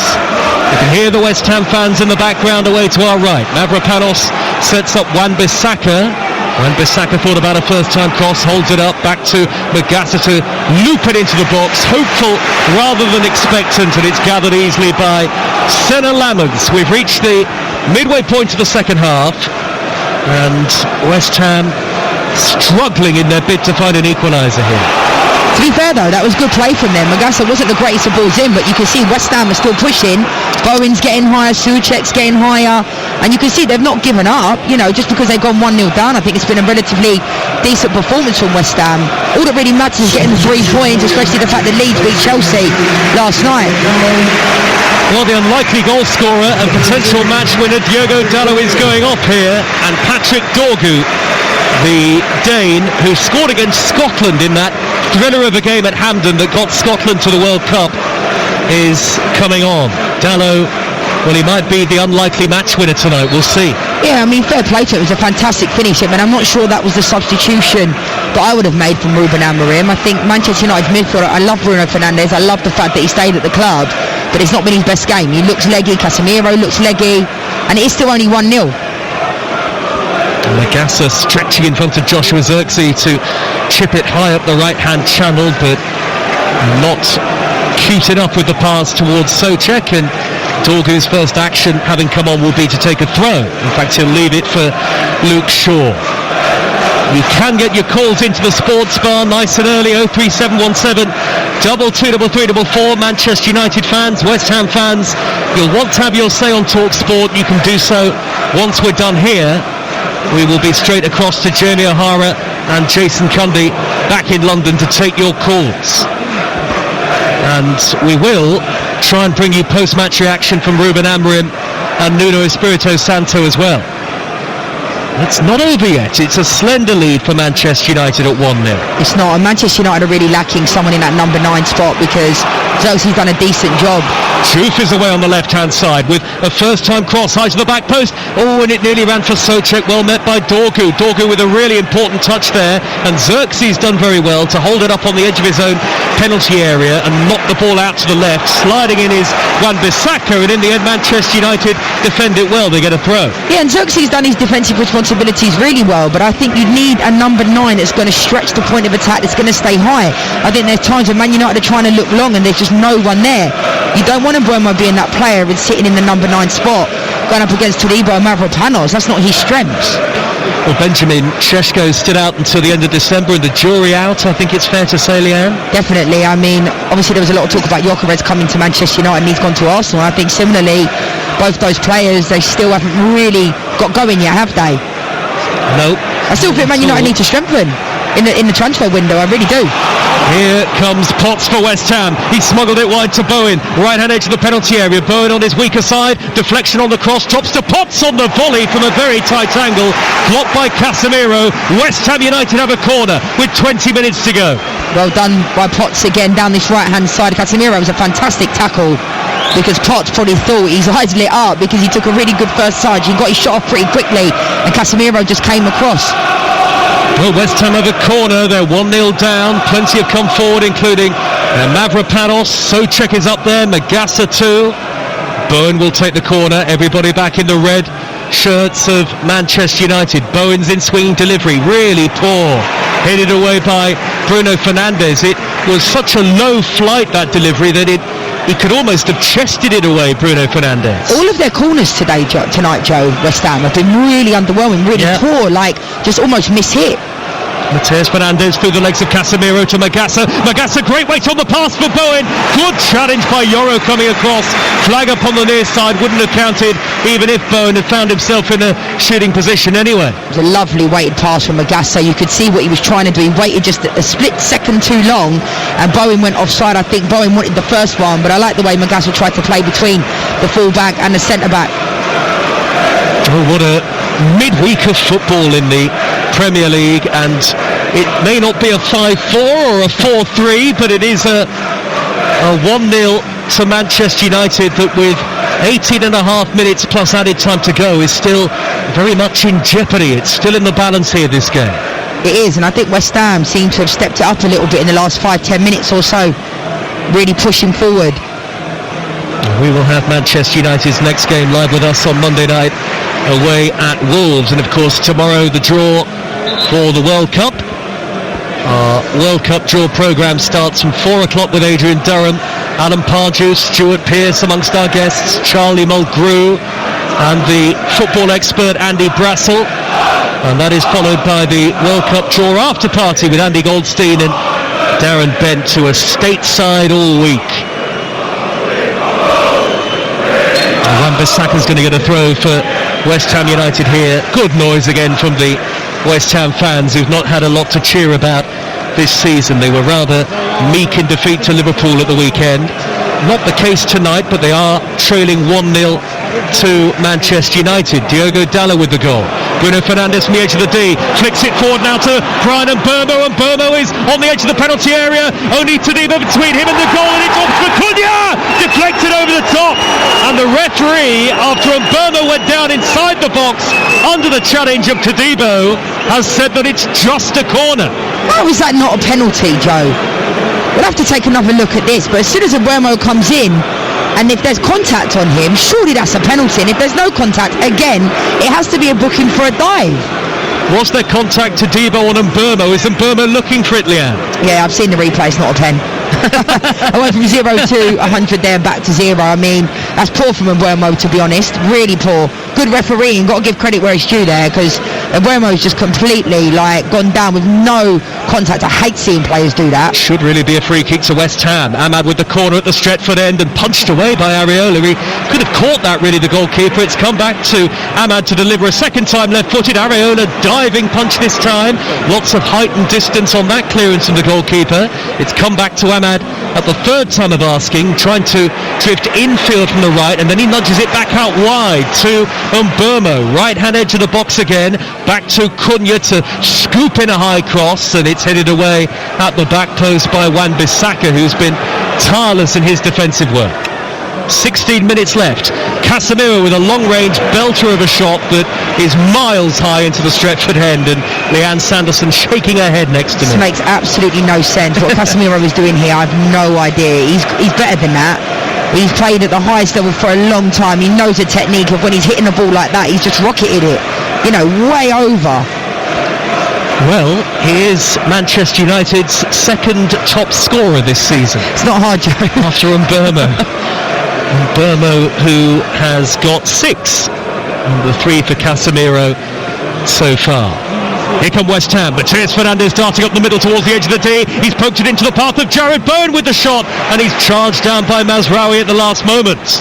You can hear the West Ham fans in the background away to our right. Mavropanos sets up Wan-Bissaka. Wan-Bissaka thought about a first-time cross, holds it up, back to Magassa to loop it into the box, hopeful rather than expectant, and it's gathered easily by Senna Lamens. We've reached the midway point of the second half, and West Ham struggling in their bid to find an equaliser here. To be fair though, that was good play from them. Magassa wasn't the greatest of balls in, but you can see West Ham are still pushing. Bowen's getting higher, Souček's getting higher, and you can see they've not given up, just because they've gone 1-0 down. I think it's been a relatively decent performance from West Ham. All that really matters is getting the 3 points, especially the fact that Leeds beat Chelsea last night. Well, the unlikely goal scorer and potential match winner Diogo Dalot is going off here, and Patrick Dorgu, the Dane who scored against Scotland in that thriller of a game at Hampden that got Scotland to the World Cup, is coming on. Dalot well, he might be the unlikely match winner tonight. We'll see. Yeah, I mean, fair play to it. It was a fantastic finish, but I'm not sure that was the substitution that I would have made from Ruben Amorim. I think Manchester United's midfielder, I love Bruno Fernandes. I love the fact that he stayed at the club, but it's not been his best game. He looks leggy, Casemiro looks leggy, and it is still only 1-0. Magassa stretching in front of Joshua Zirkzee to chip it high up the right-hand channel, but not cute enough with the pass towards Souček, and Dorgu's first action, having come on, will be to take a throw. In fact, he'll leave it for Luke Shaw. You can get your calls into the sports bar nice and early, 03717 223344. Manchester United fans, West Ham fans, you'll want to have your say on Talk Sport. You can do so once we're done here. We will be straight across to Jamie O'Hara and Jason Cundy back in London to take your calls. And we will try and bring you post-match reaction from Ruben Amorim and Nuno Espirito Santo as well. It's not over yet. It's a slender lead for Manchester United at 1-0. It's not, and Manchester United are really lacking someone in that number 9 spot, because Zirkzee's done a decent job. Diouf is away on the left-hand side with a first-time cross high to the back post. Oh, and it nearly ran for Souček, well met by Dorgu. Dorgu with a really important touch there, and Zirkzee's done very well to hold it up on the edge of his own penalty area and knock the ball out to the left. Sliding in is Wan-Bissaka, and in the end Manchester United defend it well. They get a throw. Yeah, and Zirkzee's done his defensive responsibilities really well, but I think you need a number 9 that's going to stretch the point of attack, that's going to stay high. I think there's times when Man United are trying to look long and there's just no one there. You don't want Mbeumo being that player and sitting in the number 9 spot going up against Todibo and Mavropanos. That's not his strengths. Well, Benjamin Šeško stood out until the end of December and the jury out, I think it's fair to say, Leanne. Definitely. I mean, obviously there was a lot of talk about Gyökeres coming to Manchester United and he's gone to Arsenal. I think similarly, both those players, they still haven't really got going yet, have they? Nope. I still think Man United need to strengthen in the transfer window. I really do. Here comes Potts for West Ham. He smuggled it wide to Bowen. Right hand edge of the penalty area. Bowen on his weaker side. Deflection on the cross. Drops to Potts on the volley from a very tight angle. Blocked by Casemiro. West Ham United have a corner with 20 minutes to go. Well done by Potts again down this right hand side. Casemiro was a fantastic tackle, because Potts probably thought his eyes lit up because he took a really good first touch. He got his shot off pretty quickly and Casemiro just came across. Well, West Ham have a corner. They're 1-0 down. Plenty have come forward, including Mavropanos. Souček is up there. Magassa too. Bowen will take the corner. Everybody back in the red shirts of Manchester United. Bowen's in swinging delivery. Really poor. Headed away by Bruno Fernandes. It was such a low flight, that delivery, that he could almost have chested it away, Bruno Fernandes. All of their corners tonight, Joe, West Ham, have been really underwhelming, really poor, like just almost mishit. Matheus Fernandes through the legs of Casemiro to Magassa. Magassa, great weight on the pass for Bowen. Good challenge by Yoro coming across. Flag up on the near side, wouldn't have counted even if Bowen had found himself in a shooting position anyway. It was a lovely weighted pass from Magassa. You could see what he was trying to do. He waited just a split second too long and Bowen went offside. I think Bowen wanted the first one, but I like the way Magassa tried to play between the full-back and the centre-back. Oh, what a midweek of football in the Premier League, and it may not be a 5-4 or a 4-3, but it is a 1-0 to Manchester United that with 18 and a half minutes plus added time to go is still very much in jeopardy. It's still in the balance here, this game. It is, and I think West Ham seem to have stepped it up a little bit in the last 5-10 minutes or so, really pushing forward. We will have Manchester United's next game live with us on Monday night away at Wolves, and of course tomorrow the draw for the World Cup. Our World Cup draw programme starts from 4 o'clock with Adrian Durham, Alan Pardew, Stuart Pearce amongst our guests, Charlie Mulgrew and the football expert Andy Brassel, and that is followed by the World Cup draw after party with Andy Goldstein and Darren Bent to a stateside all week. Wan-Bissaka's going to get a throw for West Ham United here. Good noise again from the West Ham fans who've not had a lot to cheer about this season. They were rather meek in defeat to Liverpool at the weekend. Not the case tonight, but they are trailing 1-0 to Manchester United. Diogo Dalot with the goal. Bruno Fernandes from the edge of the D, flicks it forward now to Bryan Mbeumo, and Mbeumo is on the edge of the penalty area, only Todibo between him and the goal, and it's off for Cunha, deflected over the top, and the referee, after Mbeumo went down inside the box under the challenge of Todibo, has said that it's just a corner. How is that not a penalty, Joe? We'll have to take another look at this, but as soon as Mbeumo comes in, and if there's contact on him, surely that's a penalty, and if there's no contact, again, it has to be a booking for a dive. Was there contact to Debo on Mbeumo? Is Mbeumo looking for it, Leanne? Yeah, I've seen the replay, it's not a pen. I went from 0 to 100 there and back to 0. I mean, that's poor from Mbeumo, to be honest, really poor. Good refereeing, got to give credit where it's due there, because Mbeumo's just completely gone down with no contact. I hate seeing players do that. Should really be a free kick to West Ham. Ahmad with the corner at the Stretford end and punched away by Areola. He could have caught that, really, the goalkeeper. It's come back to Ahmad to deliver a second time left-footed. Areola diving punch this time. Lots of height and distance on that clearance from the goalkeeper. It's come back to Ahmad at the third time of asking, trying to drift infield from the right, and then he nudges it back out wide to Mbeumo. Right-hand edge of the box again. Back to Cunha to scoop in a high cross, and it's headed away at the back post by Wan-Bissaka, who's been tireless in his defensive work. 16 minutes left. Casemiro with a long-range belter of a shot that is miles high into the Stretford end, and Leanne Sanderson shaking her head next to me. This makes absolutely no sense. What Casemiro is doing here, I have no idea. He's better than that. He's played at the highest level for a long time. He knows the technique of when he's hitting the ball like that, he's just rocketed it, way over. Well, he is Manchester United's second top scorer this season. It's not hard, Joe. After Mbeumo. Mbeumo, who has got 6, and the 3 for Casemiro so far. Here come West Ham, Matheus Fernandes darting up the middle towards the edge of the D. He's poked it into the path of Jared Bowen with the shot, and he's charged down by Mazraoui at the last moment.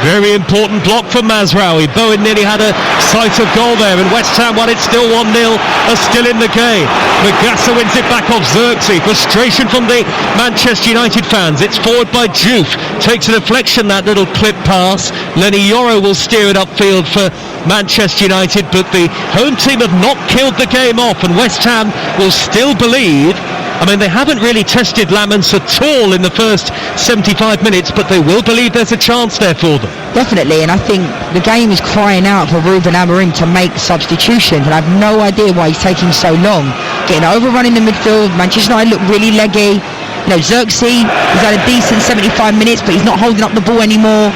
Very important block from Mazraoui. Bowen nearly had a sight of goal there, and West Ham, while it's still 1-0, are still in the game. Magassa wins it back off Xerxes. Frustration from the Manchester United fans. It's forward by Diouf. Takes a deflection, that little clip pass. Lenny Yoro will steer it upfield for Manchester United, but the home team have not killed the game off, and West Ham will still believe. I mean, they haven't really tested Lamens at all in the first 75 minutes, but they will believe there's a chance there for them. Definitely, and I think the game is crying out for Ruben Amorim to make substitutions, and I have no idea why he's taking so long. Getting overrun in the midfield, Manchester United look really leggy. Xerxes, he's had a decent 75 minutes, but he's not holding up the ball anymore.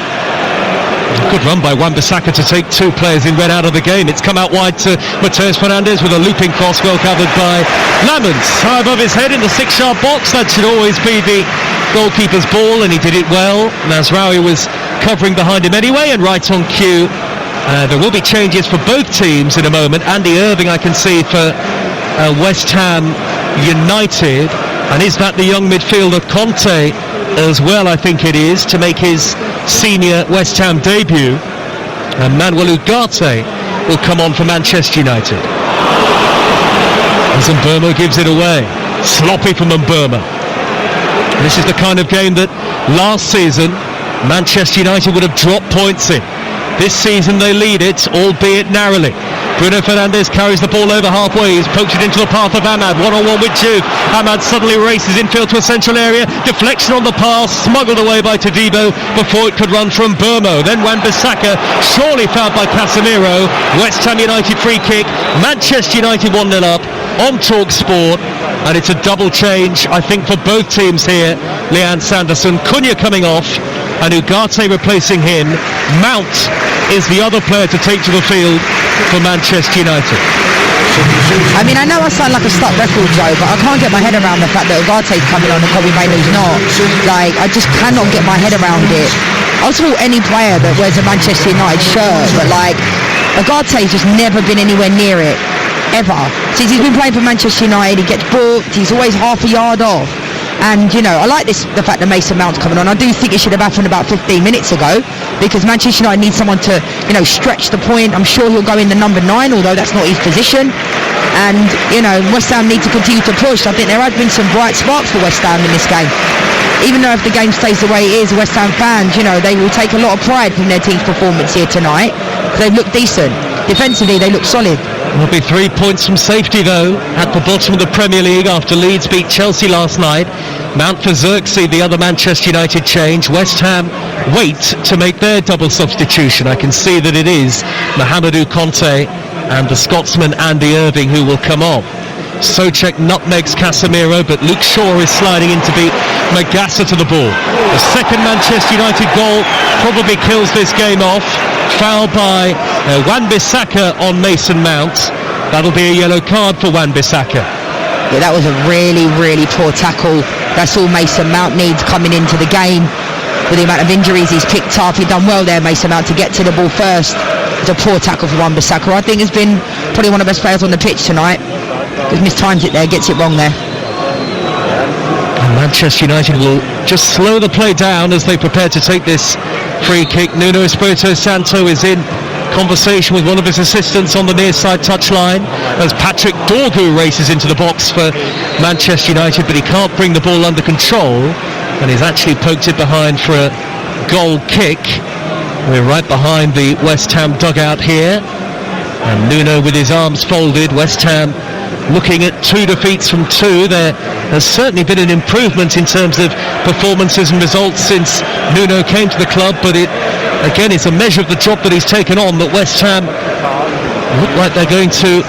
Good run by Wan-Bissaka to take 2 players in red out of the game. It's come out wide to Matheus Fernandes with a looping cross, well covered by Lamens. High above his head in the 6-yard box. That should always be the goalkeeper's ball, and he did it well. Mazraoui was covering behind him anyway, and right on cue. There will be changes for both teams in a moment. Andy Irving, I can see, for West Ham United. And is that the young midfielder Conte as well? I think it is, to make his senior West Ham debut. And Manuel Ugarte will come on for Manchester United. As Mbeumo gives it away. Sloppy from Mbeumo. This is the kind of game that last season Manchester United would have dropped points in. This season they lead it, albeit narrowly. Bruno Fernandes carries the ball over halfway. He's poked it into the path of Ahmad. One-on-one with Diouf. Ahmad suddenly races infield to a central area. Deflection on the pass, smuggled away by Todibo before it could run from Mbeumo. Then Wan-Bissaka, surely fouled by Casemiro. West Ham United free kick. Manchester United 1-0 up on TalkSport. And it's a double change, I think, for both teams here. Leanne Sanderson, Cunha coming off, and Ugarte replacing him. Mount is the other player to take to the field for Manchester United. I mean, I know I sound like a stuck record, Joe, but I can't get my head around the fact that Ugarte's coming on and Kobbie Mainoo's not. I just cannot get my head around it. I'll support any player that wears a Manchester United shirt, but Ugarte's just never been anywhere near it, ever. Since he's been playing for Manchester United, he gets booked, he's always half a yard off. And, I like the fact that Mason Mount's coming on. I do think it should have happened about 15 minutes ago, because Manchester United needs someone to, stretch the point. I'm sure he'll go in the number 9, although that's not his position. And, West Ham need to continue to push. I think there have been some bright sparks for West Ham in this game. Even though if the game stays the way it is, West Ham fans, they will take a lot of pride from their team's performance here tonight. They've looked decent. defensively they look solid. There'll be 3 points from safety though at the bottom of the Premier League after Leeds beat Chelsea last night. Mount for Xerxes, the other Manchester United change. West Ham wait to make their double substitution. I can see that it is Mohamedou Conte and the Scotsman Andy Irving who will come on. Souček nutmegs Casemiro, but Luke Shaw is sliding in to beat Magassa to the ball. The second Manchester United goal probably kills this game off. Foul by Wan-Bissaka on Mason Mount. That'll be a yellow card for Wan-Bissaka. Yeah, that was a really, really poor tackle. That's all Mason Mount needs coming into the game. With the amount of injuries he's picked up, he's done well there, Mason Mount, to get to the ball first. It's a poor tackle for Wan-Bissaka. I think has been probably one of the best players on the pitch tonight. He's mistimes it there, gets it wrong there. And Manchester United will just slow the play down as they prepare to take this free kick. Nuno Espirito Santo is in conversation with one of his assistants on the near side touchline as Patrick Dorgu races into the box for Manchester United, but he can't bring the ball under control and he's actually poked it behind for a goal kick. We're right behind the West Ham dugout here, and Nuno with his arms folded. West Ham looking at 2 defeats from 2. There has certainly been an improvement in terms of performances and results since Nuno came to the club, but it again is a measure of the job that he's taken on that West Ham look like they're going to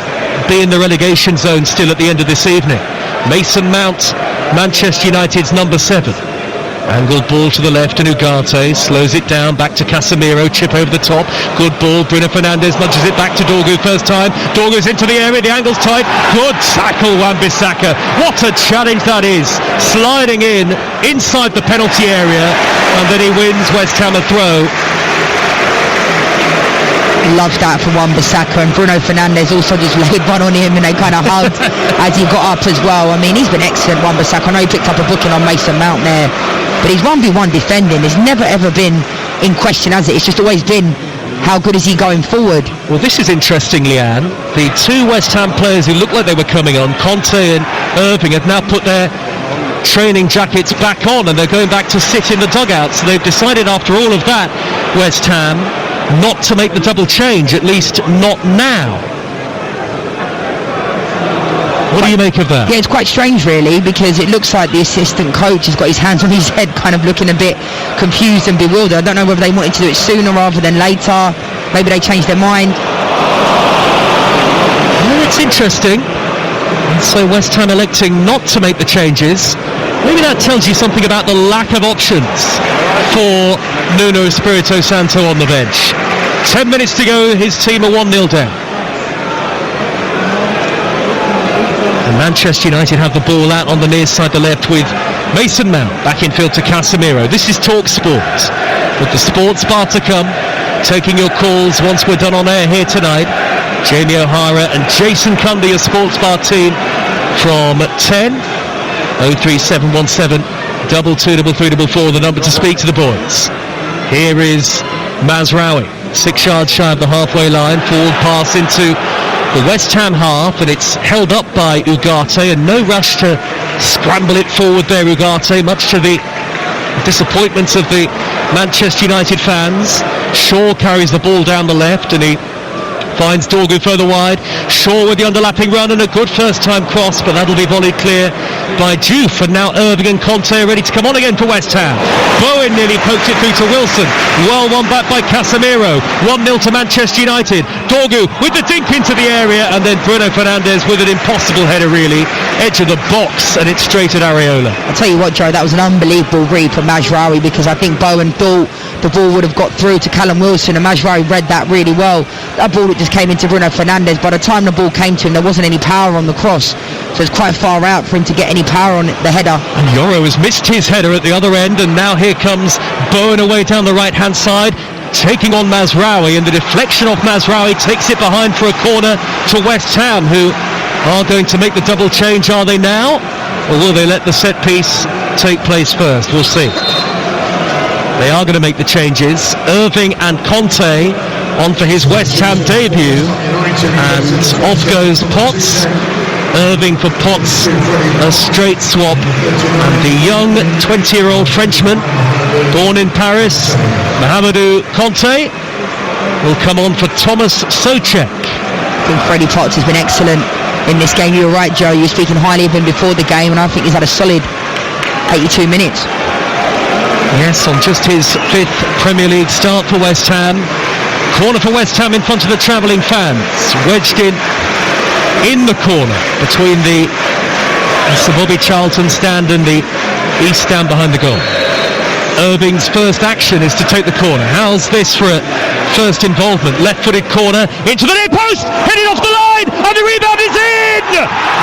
be in the relegation zone still at the end of this evening. Mason Mount, Manchester United's number 7. Angled ball to the left and Ugarte slows it down, back to Casemiro, chip over the top, good ball, Bruno Fernandes nudges it back to Dorgu first time, Dorgu's into the area, the angle's tight, good tackle Wan-Bissaka, what a challenge that is, sliding in inside the penalty area, and then he wins West Ham a throw. Love that for Wan-Bissaka, and Bruno Fernandes also just laid one on him and they kind of hugged as he got up as well. I mean, he's been excellent, Wan-Bissaka. I know he picked up a booking on Mason Mount there, but his 1v1 defending has never ever been in question, has it? It's just always been how good is he going forward. Well, this is interesting, Leanne. The 2 West Ham players who looked like they were coming on, Conte and Irving, have now put their training jackets back on and they're going back to sit in the dugout. So they've decided after all of that, West Ham, not to make the double change, at least not now. What do you make of that? Yeah, it's quite strange really, because it looks like the assistant coach has got his hands on his head, kind of looking a bit confused and bewildered. I don't know whether they wanted to do it sooner rather than later. Maybe they changed their mind. Well, it's interesting. And so West Ham electing not to make the changes. Maybe that tells you something about the lack of options for Nuno Espirito Santo on the bench. 10 minutes to go, his team are 1-0 down. And Manchester United have the ball out on the near side, the left, with Mason Mount back in field to Casemiro. This is Talk Sport, with the sports bar to come, taking your calls once we're done on air here tonight. Jamie O'Hara and Jason Cundy, your sports bar team, from 10. 03717 223344, the number to speak to the boys. Here is Mazraoui, 6 yards shy of the halfway line, forward pass into the West Ham half, and it's held up by Ugarte, and no rush to scramble it forward there, Ugarte, much to the disappointment of the Manchester United fans. Shaw carries the ball down the left and he finds Dorgu further wide. Shaw with the underlapping run and a good first time cross, but that'll be volleyed clear by Diouf. And now Irving and Conte are ready to come on again for West Ham. Bowen nearly poked it through to Wilson. Well won back by Casemiro. 1-0 to Manchester United. Dorgu with the dink into the area, and then Bruno Fernandes with an impossible header really. Edge of the box, and it's straight at Areola. I'll tell you what, Joe, that was an unbelievable read from Mazraoui, because I think Bowen thought the ball would have got through to Callum Wilson, and Mazraoui read that really well. That ball that just came into Bruno Fernandes, by the time the ball came to him there wasn't any power on the cross, so it's quite far out for him to get any power on the header. And Yoro has missed his header at the other end, and now here comes Bowen away down the right hand side, taking on Mazraoui, and the deflection of Mazraoui takes it behind for a corner to West Ham, who are going to make the double change. Are they now, or will they let the set piece take place first? We'll see. They are going to make the changes. Irving and Conte on for his West Ham debut, and off goes Potts. Irving for Potts, a straight swap, and the young 20-year-old Frenchman, born in Paris, Mohamedou Conte, will come on for Thomas Souček. I think Freddie Potts has been excellent in this game. You were right, Joe. You were speaking highly of him before the game, and I think he's had a solid 82 minutes. Yes, on just his 5th Premier League start for West Ham. Corner for West Ham in front of the travelling fans. Wedged in the corner between the Sir Bobby Charlton stand and the East stand behind the goal. Irving's first action is to take the corner. How's this for a first involvement? Left-footed corner into the near post, headed off the line, and the rebound is in!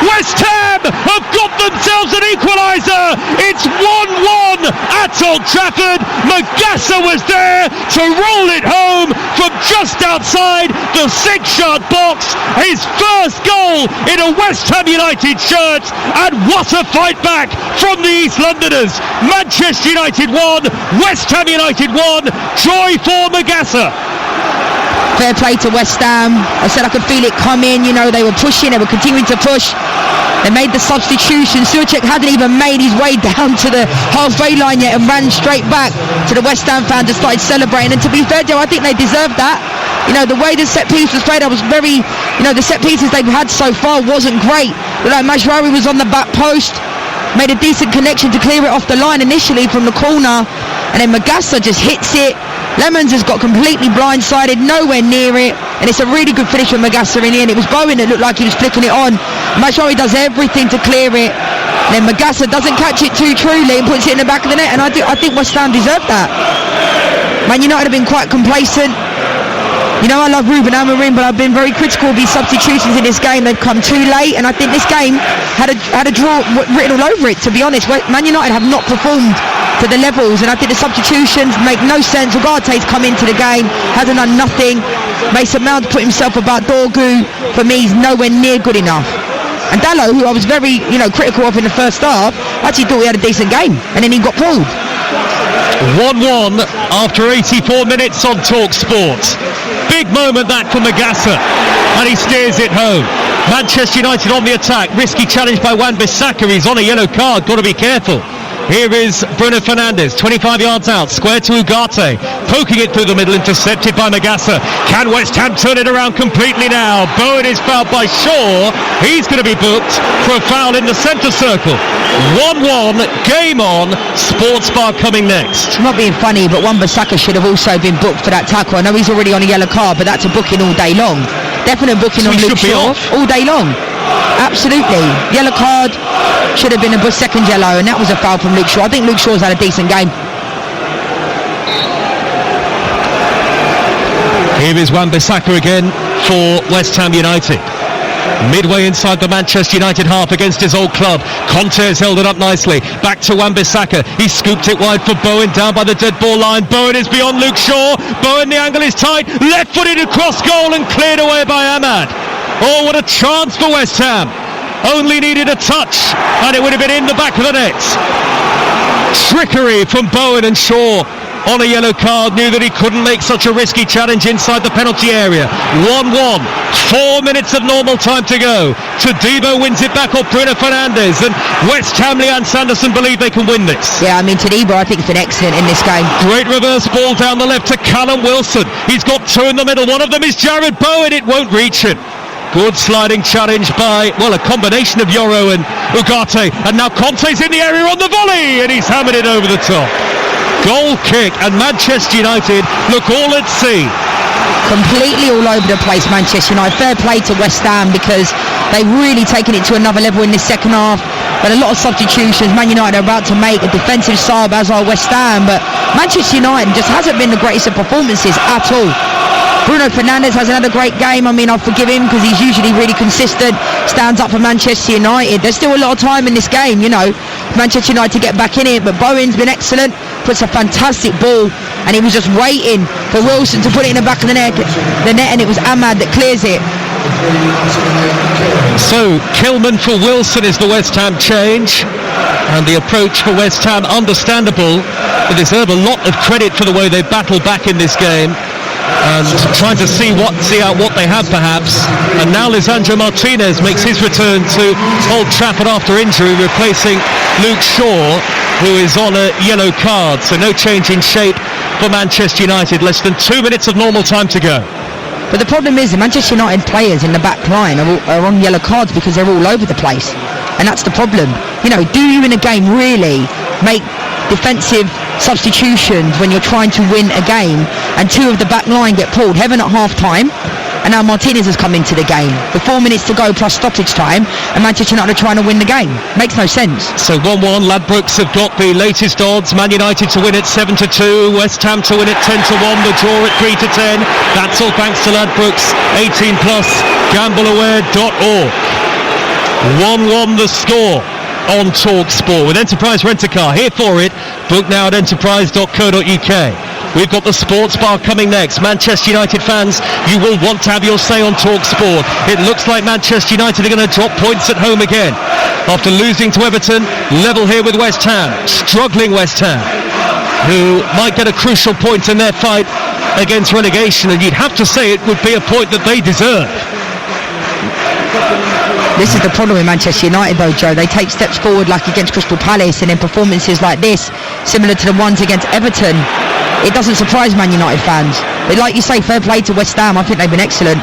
West Ham have got themselves an equaliser. It's 1-1 at Old Trafford. Magassa was there to roll it home from just outside the 6-yard box. His first goal in a West Ham United shirt, and what a fight back from the East Londoners. Manchester United 1, West Ham United 1. Joy for Magassa. Fair play to West Ham. I said I could feel it coming. You know, they were pushing, they were continuing to push. They made the substitution. Souček hadn't even made his way down to the halfway line yet and ran straight back to the West Ham fans and started celebrating. And to be fair, Joe, I think they deserved that. You know, the way the set piece was played, I was very, you know, the set pieces they've had so far wasn't great. But like Mazraoui was on the back post, made a decent connection to clear it off the line initially from the corner, and then Magassa just hits it. Lemons has got completely blindsided, nowhere near it, and it's a really good finish from Magassa in the end. It was Bowen that looked like he was flicking it on. Mazraoui does everything to clear it, and then Magassa doesn't catch it too truly and puts it in the back of the net, and I think West Ham deserved that. Man United have been quite complacent. You know, I love Ruben Amorim, but I've been very critical of these substitutions in this game. They've come too late, and I think this game had a draw written all over it, to be honest. Man United have not performed to the levels, and I think the substitutions make no sense. Ugarte's come into the game, hasn't done nothing. Mason Mount put himself about Dorgu. For me, he's nowhere near good enough. And Dalot, who I was very, critical of in the first half, actually thought he had a decent game, and then he got pulled. 1-1 after 84 minutes on TalkSport. Big moment that for Magassa, and he steers it home. Manchester United on the attack. Risky challenge by Wan-Bissaka. He's on a yellow card. Got to be careful. Here is Bruno Fernandes, 25 yards out, square to Ugarte, poking it through the middle, intercepted by Magassa. Can West Ham turn it around completely now? Bowen is fouled by Shaw. He's going to be booked for a foul in the centre circle. 1-1, game on. Sports Bar coming next. I'm not being funny, but Wan-Bissaka should have also been booked for that tackle. I know he's already on a yellow card, but that's a booking all day long. Definite booking So on he Luke should be Shaw off. all day long. Absolutely. Yellow card, should have been a second yellow, and that was a foul from Luke Shaw. I think Luke Shaw's had a decent game. Here is Wan-Bissaka again for West Ham United. Midway inside the Manchester United half against his old club. Conte has held it up nicely. Back to Wan-Bissaka. He scooped it wide for Bowen down by the dead ball line. Bowen is beyond Luke Shaw. Bowen, the angle is tight. Left-footed across goal and cleared away by Ahmad. Oh, what a chance for West Ham. Only needed a touch and it would have been in the back of the net. Trickery from Bowen, and Shaw on a yellow card knew that he couldn't make such a risky challenge inside the penalty area. 1-1, 4 minutes of normal time to go. Todibo wins it back off Bruno Fernandes, and West Ham, Leanne Sanderson believe they can win this. Yeah, I mean, Todibo I think has been excellent in this game. Great reverse ball down the left to Callum Wilson. He's got two in the middle. One of them is Jared Bowen. It won't reach him. Good sliding challenge by, a combination of Yoro and Ugarte. And now Conte's in the area on the volley, and he's hammered it over the top. Goal kick, and Manchester United look all at sea. Completely all over the place, Manchester United. Fair play to West Ham, because they've really taken it to another level in this second half. But a lot of substitutions. Man United are about to make a defensive sub, as are West Ham. But Manchester United just hasn't been the greatest of performances at all. Bruno Fernandes has another great game. I mean, I'll forgive him because he's usually really consistent, stands up for Manchester United. There's still a lot of time in this game, Manchester United to get back in it, but Bowen's been excellent, puts a fantastic ball, and he was just waiting for Wilson to put it in the back of the net, and it was Ahmad that clears it. So, Kilman for Wilson is the West Ham change, and the approach for West Ham understandable. They deserve a lot of credit for the way they battled back in this game, and trying to see out what they have perhaps. And now Lisandro Martinez makes his return to Old Trafford after injury, replacing Luke Shaw, who is on a yellow card. So no change in shape for Manchester United. Less than 2 minutes of normal time to go. But the problem is the Manchester United players in the back line are on yellow cards because they're all over the place. And that's the problem. You know, do you in a game really make defensive substitutions when you're trying to win a game and two of the back line get pulled? Heaven at half time, and now Martinez has come into the game with 4 minutes to go plus stoppage time, and Manchester United are trying to win the game. Makes no sense. So 1-1, Ladbrokes have got the latest odds. Man United to win at 7-2, West Ham to win at 10-1, the draw at 3-10. That's all thanks to Ladbrokes. 18 plus, gambleaware.org. 1-1 the score on TalkSport with Enterprise Rent-A-Car. Here for it. Book now at enterprise.co.uk. We've got the Sports Bar coming next. Manchester United fans, you will want to have your say on TalkSport. It looks like Manchester United are going to drop points at home again. After losing to Everton, level here with West Ham. Struggling West Ham, who might get a crucial point in their fight against relegation, and you'd have to say it would be a point that they deserve. This is the problem with Manchester United though, Joe. They take steps forward like against Crystal Palace, and then performances like this, similar to the ones against Everton, it doesn't surprise Man United fans. But like you say, fair play to West Ham. I think they've been excellent.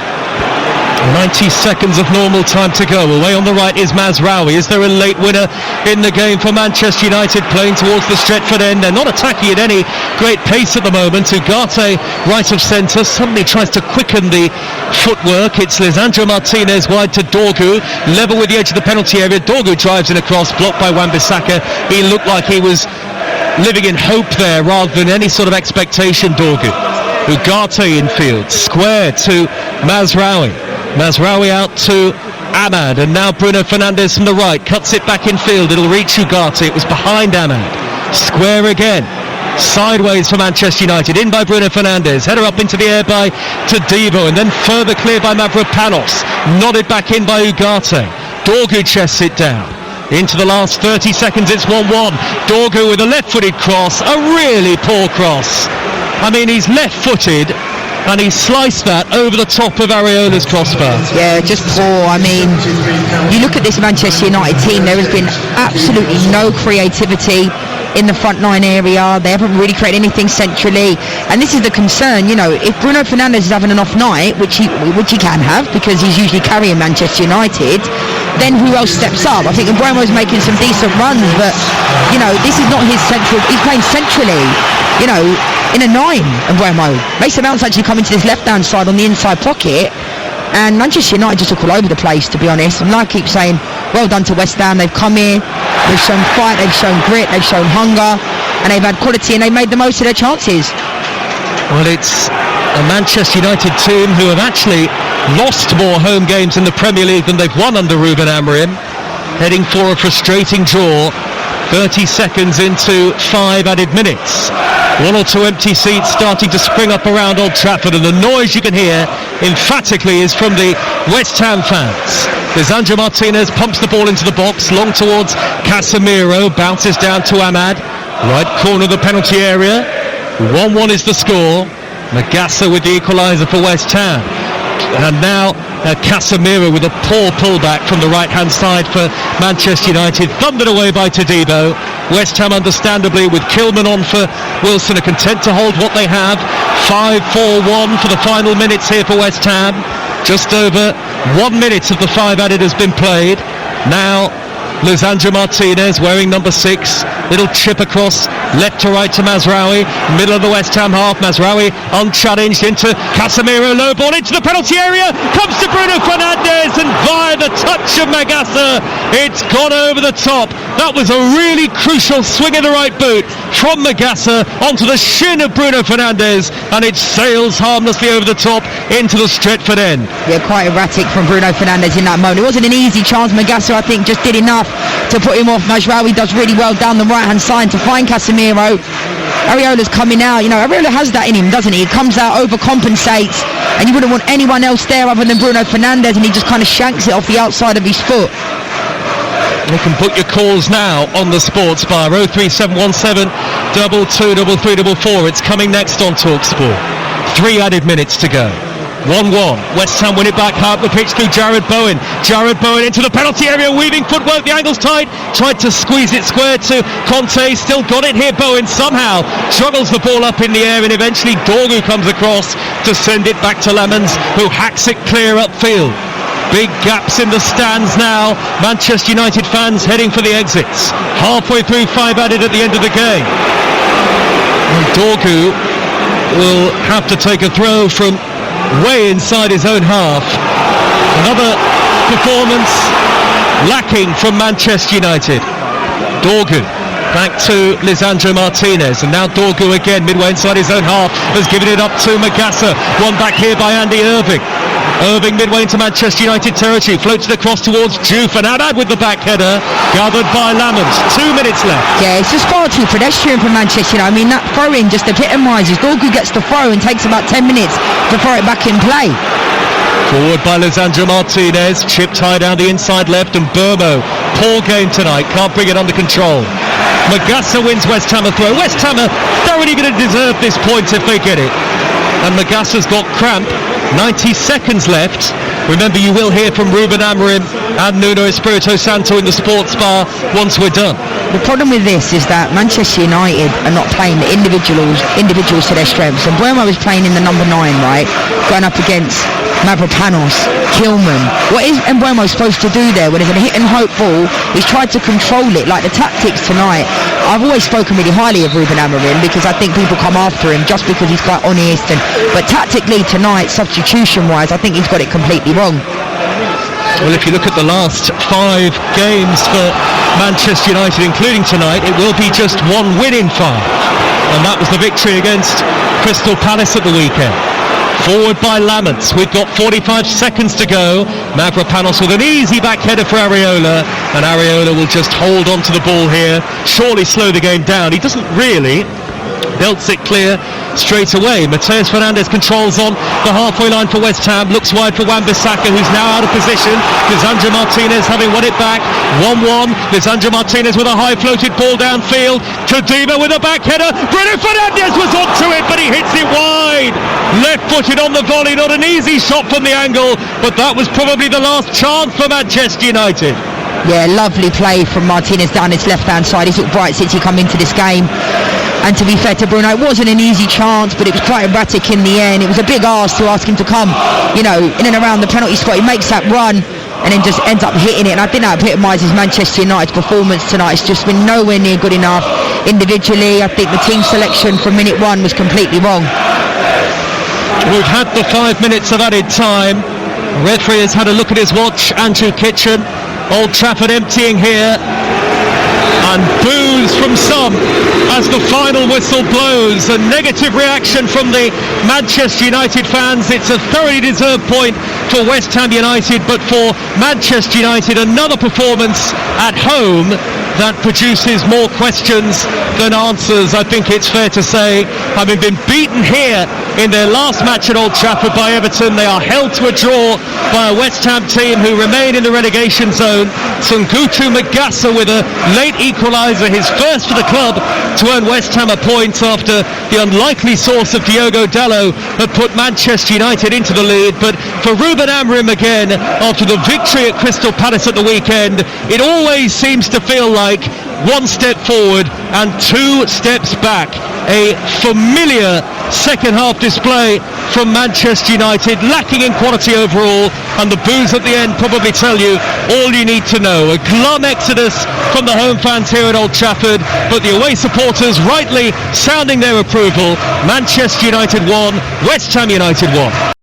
90 seconds of normal time to go. Away on the right is Mazraoui. Is there a late winner in the game for Manchester United, playing towards the Stretford end? They're not attacking at any great pace at the moment. Ugarte right of centre suddenly tries to quicken the footwork. It's Lisandro Martinez wide to Dorgu, level with the edge of the penalty area. Dorgu drives in across, blocked by Wan-Bissaka. He looked like he was living in hope there rather than any sort of expectation. Dorgu. Ugarte in field, square to Mazraoui. Mazraoui out to Ahmad, and now Bruno Fernandes from the right cuts it back in field. It'll reach Ugarte. It was behind Ahmad. Square again, sideways for Manchester United, in by Bruno Fernandes, header up into the air by Todibo, and then further clear by Mavropanos, nodded back in by Ugarte. Dorgu chests it down. Into the last 30 seconds, it's 1-1. Dorgu with a left-footed cross, a really poor cross. I mean, he's left-footed, and he sliced that over the top of Areola's crossbar. Yeah, just poor. I mean, you look at this Manchester United team, there has been absolutely no creativity in the front line area. They haven't really created anything centrally, and this is the concern. You know, if Bruno Fernandes is having an off night, which he can have because he's usually carrying Manchester United, then who else steps up? I think Mbeumo's making some decent runs, but you know, this is not his central. He's playing centrally, you know, in a 9. Mbeumo. Mason Mount's actually coming to this left-hand side on the inside pocket, and Manchester United just look all over the place, to be honest. And I keep saying, well done to West Ham. They've come here, they've shown fight, they've shown grit, they've shown hunger, and they've had quality, and they've made the most of their chances. Well, it's a Manchester United team who have actually lost more home games in the Premier League than they've won under Ruben Amorim, heading for a frustrating draw 30 seconds into 5 added minutes. 1 or 2 empty seats starting to spring up around Old Trafford, and the noise you can hear emphatically is from the West Ham fans. Lisandro Martinez pumps the ball into the box, long towards Casemiro, bounces down to Ahmad, right corner of the penalty area. 1-1 is the score. Magassa with the equaliser for West Ham. And now Casemiro with a poor pullback from the right-hand side for Manchester United, thundered away by Todibo. West Ham, understandably, with Kilman on for Wilson, are content to hold what they have. 5-4-1 for the final minutes here for West Ham. Just over 1 minute of the 5 added has been played. Now Lisandro Martinez wearing number 6. Little chip across left to right to Mazraoui, middle of the West Ham half. Mazraoui unchallenged into Casemiro, low ball into the penalty area, comes to Bruno Fernandes, and via the touch of Magassa, it's gone over the top. That was a really crucial swing of the right boot from Magassa onto the shin of Bruno Fernandes, and it sails harmlessly over the top into the Stretford end. Yeah, quite erratic from Bruno Fernandes in that moment. It wasn't an easy chance. Magassa, I think, just did enough to put him off. Mazraoui does really well down the right-hand side to find Casemiro. Areola's coming out. You know, Areola has that in him, doesn't he? He comes out, overcompensates, and you wouldn't want anyone else there other than Bruno Fernandes, and he just kind of shanks it off the outside of his foot. You can put your calls now on the Sports Bar. 03717 223344. It's coming next on TalkSport. 3 added minutes to go. 1-1. West Ham win it back half the pitch through Jared Bowen. Jared Bowen into the penalty area, weaving footwork, the angle's tight, tried to squeeze it square to Conte, still got it here. Bowen somehow juggles the ball up in the air, and eventually Dorgu comes across to send it back to Lemons, who hacks it clear upfield. Big gaps in the stands now. Manchester United fans heading for the exits. Halfway through, 5 added at the end of the game. And Dorgu will have to take a throw from way inside his own half. Another performance lacking from Manchester United. Dorgu back to Lisandro Martinez, and now Dorgu again midway inside his own half has given it up to Magassa. One back here by Andy Irving. Irving midway into Manchester United territory, floats it across towards Diouf, and Abad with the back header, gathered by Lamons. 2 minutes left. Yeah, it's just far too pedestrian for Manchester United. I mean, that throw-in just epitomises. Dorgu gets the throw and takes about 10 minutes to throw it back in play. Forward by Lisandro Martinez, chipped high down the inside left, and Burmo, poor game tonight, can't bring it under control. Magassa wins West Ham a throw. West Ham are thoroughly going to deserve this point if they get it. And Magassa's got cramp. 90 seconds left. Remember, you will hear from Ruben Amorim and Nuno Espirito Santo in the sports bar once we're done. The problem with this is that Manchester United are not playing the individuals to their strengths. And Burmo is playing in the number 9, right? Going up against Mavropanos, Kilman. What is Mbeumo supposed to do there when it's a hit and hope ball? He's tried to control it. Like the tactics tonight, I've always spoken really highly of Ruben Amorim because I think people come after him just because he's quite honest. But tactically tonight, substitution-wise, I think he's got it completely wrong. Well, if you look at the last 5 games for Manchester United, including tonight, it will be just 1 win in 5. And that was the victory against Crystal Palace at the weekend. Forward by Lamons. We've got 45 seconds to go. Mavropanos with an easy back header for Areola, and Areola will just hold on to the ball here, surely slow the game down. He doesn't really. Belts it clear straight away. Mateus Fernandes controls on the halfway line for West Ham, looks wide for Wan-Bissaka, who's now out of position. Lisandro Martinez having won it back. 1-1. Lisandro Martinez with a high floated ball downfield. Kadima with a back header. Bruno Fernandes was onto it, but he hits it wide. Left-footed on the volley, not an easy shot from the angle, but that was probably the last chance for Manchester United. Yeah, lovely play from Martinez down his left-hand side. He's looked bright since he come into this game. And to be fair to Bruno, it wasn't an easy chance, but it was quite erratic in the end. It was a big ask to ask him to come, in and around the penalty spot. He makes that run and then just ends up hitting it. And I think that epitomises Manchester United's performance tonight. It's just been nowhere near good enough individually. I think the team selection from minute 1 was completely wrong. We've had the 5 minutes of added time. The referee has had a look at his watch. Andrew Kitchen. Old Trafford emptying here. And boos from some as the final whistle blows. A negative reaction from the Manchester United fans. It's a thoroughly deserved point for West Ham United, but for Manchester United, another performance at home that produces more questions than answers. I think it's fair to say, having been beaten here in their last match at Old Trafford by Everton, they are held to a draw by a West Ham team who remain in the relegation zone. Sungutu Magassa with a late equaliser, his first for the club, to earn West Ham a point after the unlikely source of Diogo Dalot had put Manchester United into the lead. But for Ruben Amorim again, after the victory at Crystal Palace at the weekend, it always seems to feel like 1 step forward and 2 steps back. A familiar second half display from Manchester United, lacking in quality overall, and the boos at the end probably tell you all you need to know. A glum exodus from the home fans here at Old Trafford, but the away supporters rightly sounding their approval. Manchester United 1, West Ham United 1.